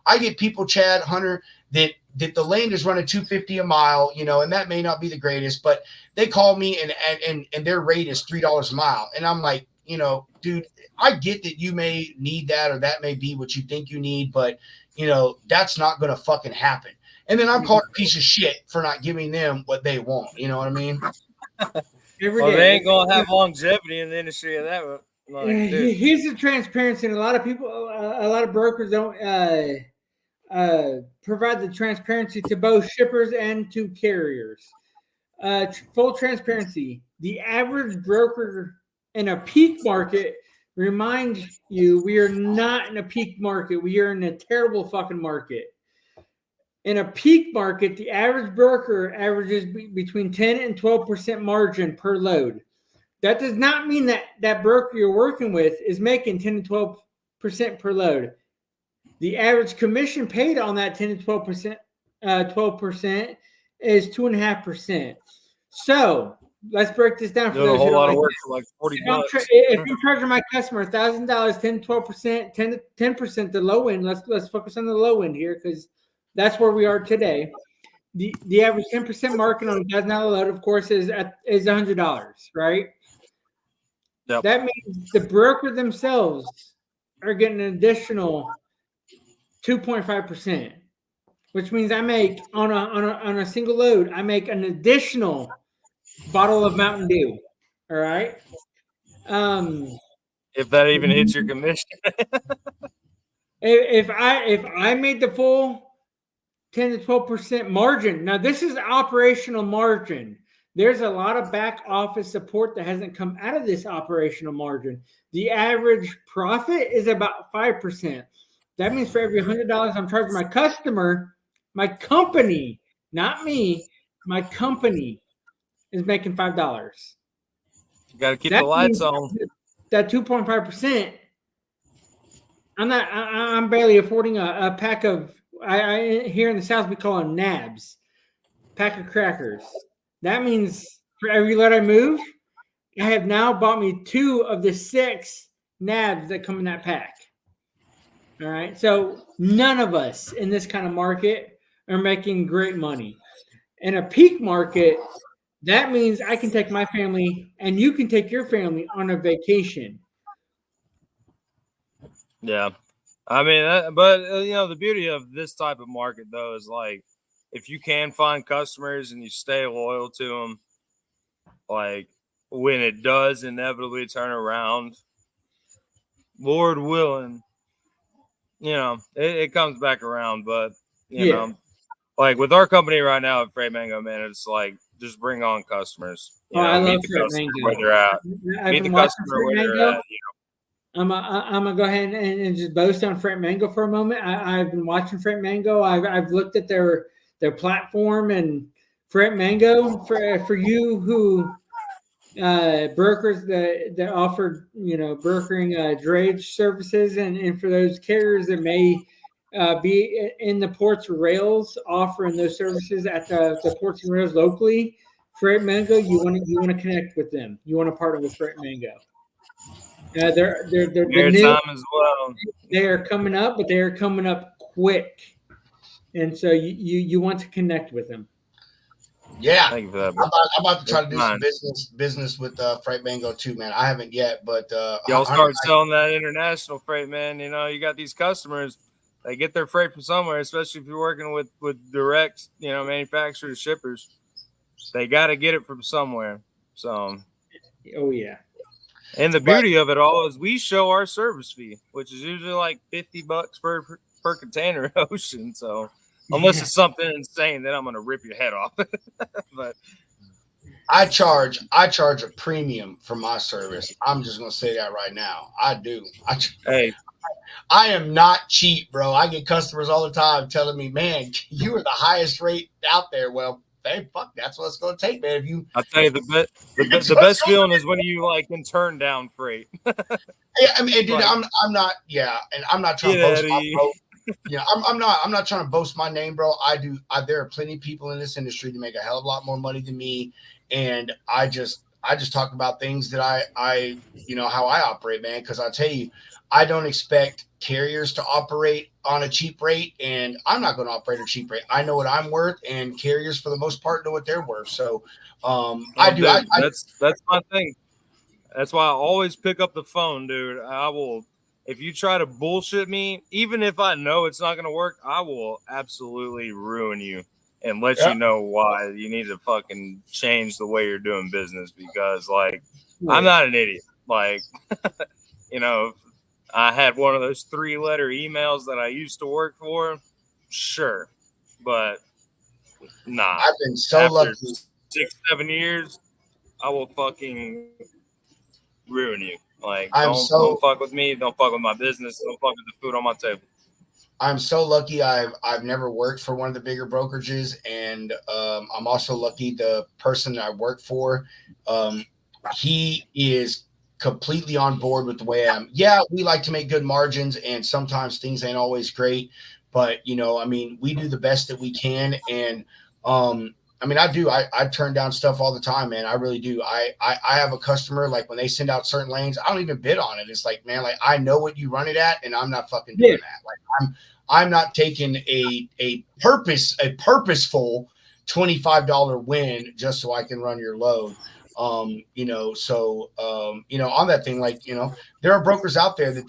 I get people, Chad, Hunter, that the lane is running $250 a mile, you know, and that may not be the greatest, but they call me and their rate is $3 a mile. And I'm like, you know, dude, I get that you may need that, or that may be what you think you need, but, you know, that's not going to fucking happen. And then I'm called a piece of shit for not giving them what they want. You know what I mean? Well, they ain't going to have longevity in the industry of that. Like, here's the transparency. And a lot of people, a lot of brokers don't provide the transparency to both shippers and to carriers. Full transparency. The average broker in a peak market, remind you, we are not in a peak market. We are in a terrible fucking market. In a peak market, the average broker averages between 10 and 12% margin per load. That does not mean that broker you're working with is making 10 to 12% per load. The average commission paid on that 10 to 12%, 12% is 2.5%. So let's break this down for doing those a whole who lot don't of like work for like $40. if I'm charging my customer $1,000, 10 to 12%, 10% the low end. Let's focus on the low end here, because that's where we are today. The average 10% market on a $1,000 load, of course, is $100, right? Yep. That means the broker themselves are getting an additional 2.5%, which means I make on a single load, I make an additional bottle of Mountain Dew. All right. If that even hits your commission. If I made the full 10 to 12% margin. Now, this is operational margin. There's a lot of back office support that hasn't come out of this operational margin. The average profit is about 5%. That means for every $100 I'm charging my customer, my company not me, my company is making $5. You got to keep That the lights means on. that 2.5%. I'm barely affording a pack of. I here in the South we call them nabs, pack of crackers. That means for every load I move, I have now bought me 2 of the 6 nabs that come in that pack. All right, so none of us in this kind of market are making great money. In a peak market, that means I can take my family and you can take your family on a vacation. Yeah. I mean, but the beauty of this type of market though is like if you can find customers and you stay loyal to them, like when it does inevitably turn around, Lord willing, it comes back around. But like with our company right now at Freight Mango, man, it's like just bring on customers. I love Meet the Freight customer Mango. where they're at. I've Meet the been watching customer Freight where they're Mango. at. I'm gonna go ahead and just boast on Freight Mango for a moment. I've been watching Freight Mango. I've looked at their platform and Freight Mango for you who brokers that offer brokering drayage services and for those carriers that may be in the ports or rails offering those services at the ports and rails locally. Freight Mango, you want to connect with them. You want to partner with Freight Mango. They're the new. As well. They are coming up, but they are coming up quick, and so you want to connect with them. Yeah, thank you for that. I'm about to try to do some business with Freight Mango too, man. I haven't yet, but y'all start selling that international freight, man. You got these customers. They get their freight from somewhere, especially if you're working with direct, manufacturers, shippers. They got to get it from somewhere. So, oh yeah. And the beauty of it all is we show our service fee, which is usually like $50 per container ocean. So unless it's something insane, then I'm going to rip your head off. But I charge a premium for my service. I'm just going to say that right now. I do. I am not cheap, bro. I get customers all the time telling me, man, you are the highest rate out there. Well, hey, fuck, that's what it's going to take, man. I'll tell you the best feeling is when you can turn down freight. Yeah, I mean, dude, I'm not. Yeah, and I'm not trying to boast my I'm not trying to boast my name, bro. There are plenty of people in this industry that make a hell of a lot more money than me, and I just talk about things that I how I operate, man. Because I tell you, I don't expect carriers to operate on a cheap rate, and I'm not going to operate a cheap rate. I know what I'm worth, and carriers, for the most part, know what they're worth. So, That's my thing. That's why I always pick up the phone, dude. I will, if you try to bullshit me, even if I know it's not going to work, I will absolutely ruin you and let you know why you need to fucking change the way you're doing business because, I'm not an idiot. I had one of those 3-letter emails that I used to work for. Sure. But nah. I've been so lucky. 6-7 years, I will fucking ruin you. Don't fuck with me. Don't fuck with my business. Don't fuck with the food on my table. I'm so lucky. I've never worked for one of the bigger brokerages, and I'm also lucky the person that I work for, he is completely on board with the way I am. Yeah, we like to make good margins, and sometimes things ain't always great, but we do the best that we can, and I turn down stuff all the time, man. I really do. I have a customer, like when they send out certain lanes, I don't even bid on it. It's like, man, I know what you run it at, and I'm not fucking doing that. Like I'm not taking a purposeful $25 win just so I can run your load. On that thing, there are brokers out there that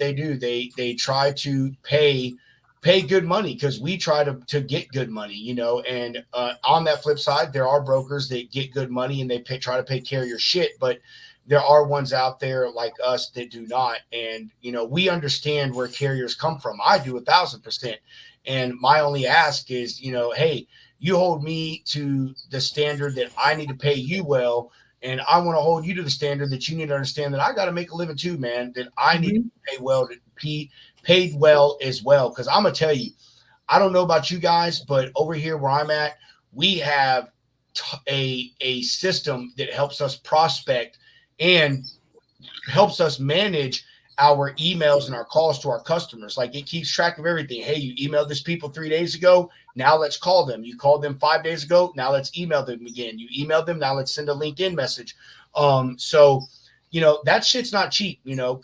they try to pay good money because we try to get good money, and on that flip side, there are brokers that get good money and they try to pay carrier shit, but there are ones out there like us that do not. And, we understand where carriers come from. I do 1,000%. And my only ask is, hey, you hold me to the standard that I need to pay you well. And I want to hold you to the standard that you need to understand that I got to make a living too, man, that I need to pay well, to be paid well as well. Because I'm going to tell you, I don't know about you guys, but over here where I'm at, we have a system that helps us prospect and helps us manage our emails and our calls to our customers. Like it keeps track of everything. Hey, you emailed this people 3 days ago. Now let's call them. You called them 5 days ago. Now let's email them again. You emailed them. Now let's send a LinkedIn message. So, you know, that shit's not cheap. You know,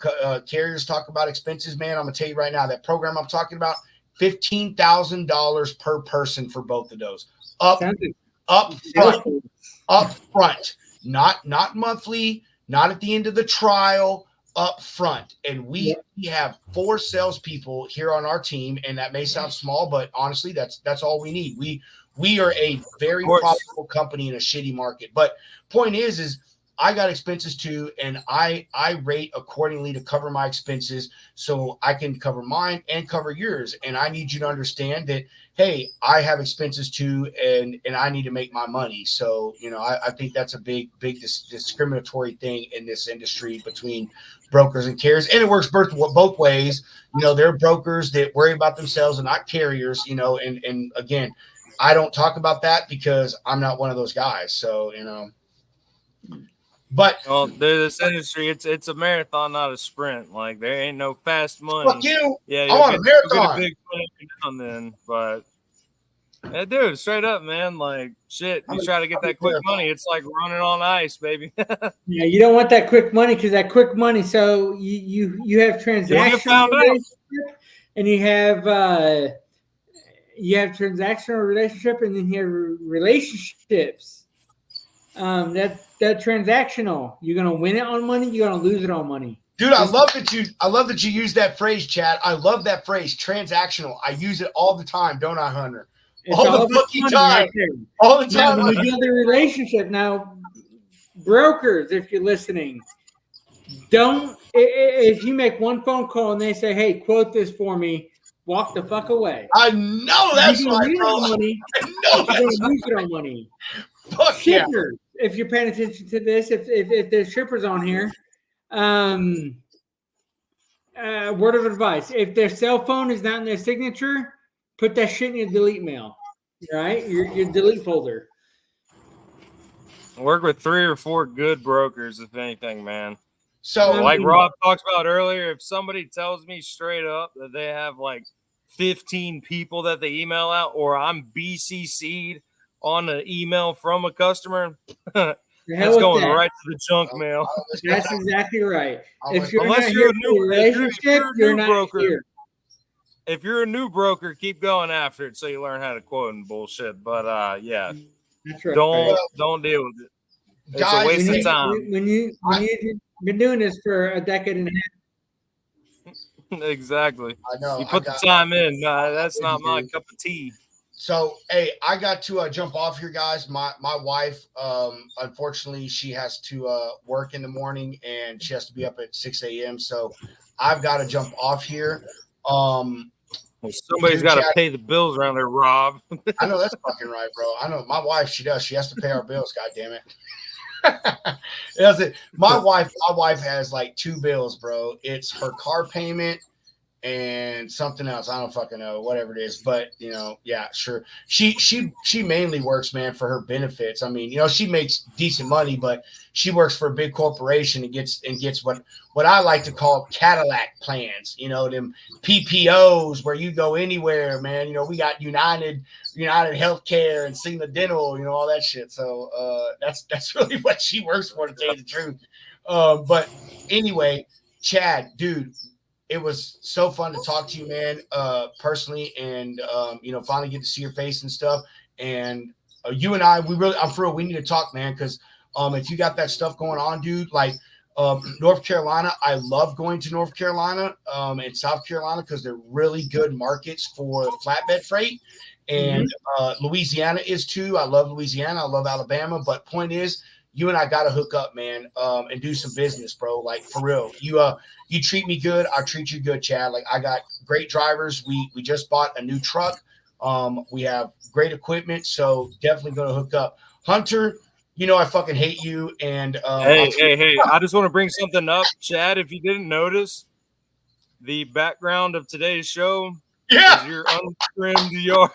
carriers talk about expenses, man. I'm going to tell you right now, that program I'm talking about, $15,000 per person for both of those. Up front, not monthly, not at the end of the trial, up front. And we have 4 salespeople here on our team, and that may sound small, but honestly, that's all we need. We are a very profitable company in a shitty market. But point is I got expenses too, and I rate accordingly to cover my expenses so I can cover mine and cover yours. And I need you to understand that, hey, I have expenses too, and I need to make my money. So, you know, I think that's a big discriminatory thing in this industry between brokers and carriers. And it works both ways. You know, there are brokers that worry about themselves and not carriers, you know, and again, I don't talk about that because I'm not one of those guys. So, you know. But well, this industry, it's a marathon, not a sprint. Like there ain't no fast money. Fuck you. Yeah, I want a marathon. Get a big money now and then, but yeah, dude, straight up, man. Like shit, you try to get that quick money, it's like running on ice, baby. Yeah, you don't want that quick money because that quick money. So you have transactional relationship, and you have transactional relationship, and then you have relationships. That transactional, you're gonna win it on money, you're gonna lose it on money. Dude, I love that you use that phrase, Chad. I love that phrase, transactional. I use it all the time, don't I, Hunter? All the fucking time. Right, all the time. Now, when you build a relationship, now brokers, if you're listening, don't if you make one phone call and they say, "Hey, quote this for me," walk the fuck away. I know that's right, bro. Money. I know that's you're gonna use it on money. Fuck shippers, if you're paying attention to this, if there's shippers on here, word of advice: if their cell phone is not in their signature, put that shit in your delete mail, right? Your delete folder. Work with 3 or 4 good brokers, if anything, man. So, like Rob talked about earlier, if somebody tells me straight up that they have like 15 people that they email out, or I'm BCC'd on an email from a customer, that's going right to the junk mail. That's exactly right. If you're unless not you're here for a relationship, you're not broker. Here. If you're a new broker, keep going after it so you learn how to quote and bullshit. But yeah, that's right. Don't deal with it. It's guys, a waste of time. When you've been doing this for a decade and a half. Exactly. I know. You put the time in. That's not my cup of tea. So, hey, I got to jump off here, guys. My wife, unfortunately, she has to work in the morning and she has to be up at 6 a.m. So I've got to jump off here. Well, somebody's got to pay the bills around there, Rob. I know that's fucking right, bro. I know my wife, she does. She has to pay our bills. God damn it. My wife has like 2 bills, bro. It's her car payment and something else. I don't fucking know, whatever it is. But you know, yeah, sure. She mainly works, man, for her benefits. I mean, you know, she makes decent money, but she works for a big corporation and gets what I like to call Cadillac plans. You know, them PPOs where you go anywhere, man. You know, we got United Healthcare and Cigna Dental, you know, all that shit. So that's really what she works for, to tell you the truth. But anyway, Chad, dude, it was so fun to talk to you, man, personally, and you know, finally get to see your face and stuff. And you and I, I'm for real, we need to talk, man, because if you got that stuff going on, dude, like North Carolina, I love going to North Carolina and South Carolina because they're really good markets for flatbed freight. And Louisiana is too. I love Louisiana. I love Alabama. But point is, you and I got to hook up, man, and do some business, bro. Like, for real. You treat me good, I treat you good, Chad. Like, I got great drivers. We just bought a new truck. We have great equipment, so definitely going to hook up. Hunter, you know I fucking hate you. And hey, I just want to bring something up, Chad. If you didn't notice, the background of today's show is your untrimmed yard.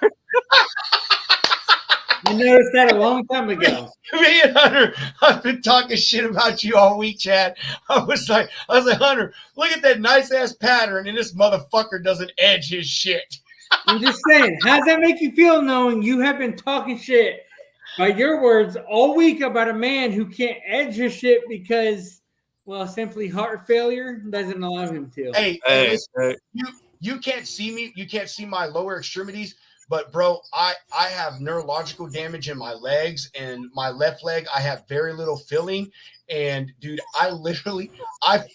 I noticed that a long time ago. Me and Hunter, I've been talking shit about you all week, Chad. I was like, Hunter, look at that nice ass pattern, and this motherfucker doesn't edge his shit. I'm just saying, how does that make you feel knowing you have been talking shit by your words all week about a man who can't edge his shit because, well, simply heart failure doesn't allow him to? Hey, listen, you can't see me. You can't see my lower extremities. But bro, I have neurological damage in my legs, and my left leg, I have very little filling. And dude, I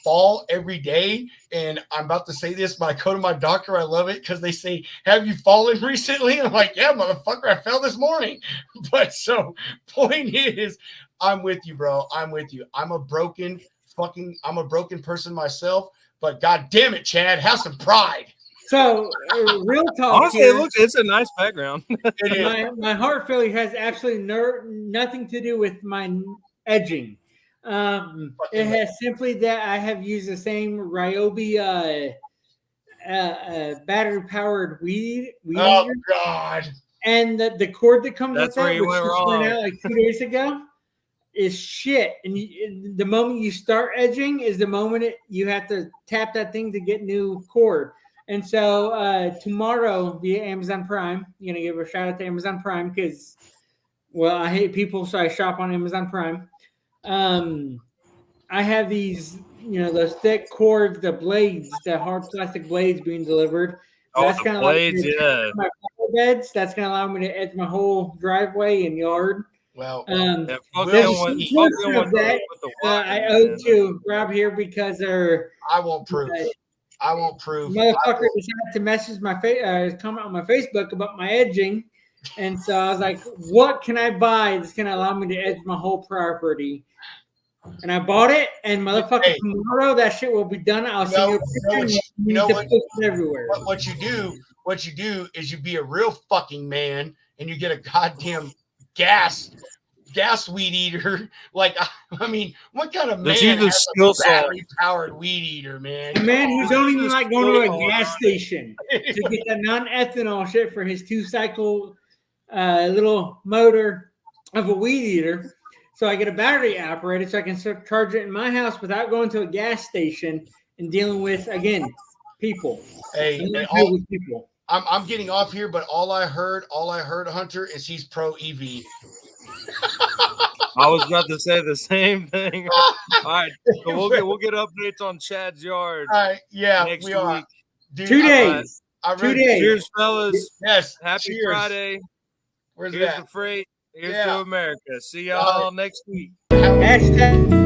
fall every day. And I'm about to say this, but I go to my doctor. I love it because they say, "Have you fallen recently?" I'm like, "Yeah, motherfucker, I fell this morning." But so point is, I'm with you, bro. I'm with you. I'm a broken person myself. But god damn it, Chad, have some pride. So, real talk. Honestly, here, it's a nice background. my heart failure has absolutely nothing to do with my edging. It has simply that I have used the same Ryobi battery powered weed. Oh God! And the cord that comes with That's where that, you which went just wrong. went out like 2 days ago, is shit. And the moment you start edging is the moment you have to tap that thing to get new cord. And so tomorrow via Amazon Prime, you're gonna give a shout out to Amazon Prime because, well, I hate people, so I shop on Amazon Prime. I have these, those thick cords, the blades, the hard plastic blades being delivered. That's the kind of blades, like yeah. my flower beds. That's gonna allow me to edge my whole driveway and yard. Well, Yeah, fuck Will them you with see- that, the I wire, owe man. to Rob here because they're I won't prove. I won't prove. motherfucker decided to message my comment on my Facebook about my edging, and so I was like, "What can I buy that's gonna allow me to edge my whole property?" And I bought it, and motherfucker, Hey. tomorrow that shit will be done. I'll send you a picture. And you know need to what- post it everywhere. What you do is you be a real fucking man, and you get a goddamn gas weed eater. Like, I mean, what kind of man Just use the has skill a set. battery powered weed eater, man? A man who don't even like going to a Anyway. gas station to get the non-ethanol shit for his 2-cycle little motor of a weed eater. So I get a battery operated so I can charge it in my house without going to a gas station and dealing with, again, people. Hey, Dealing and with people. I'm getting off here, but all I heard, Hunter, is he's pro EV. I was about to say the same thing. All right, so we'll get updates on Chad's yard All right, yeah, next we are. week. Dude, 2 I- days. I 2 really- days. Cheers, fellas. Yes. Happy cheers. Friday. Where's Here's that? the freight. Here's Yeah. to America. See y'all Bye. next week. Hashtag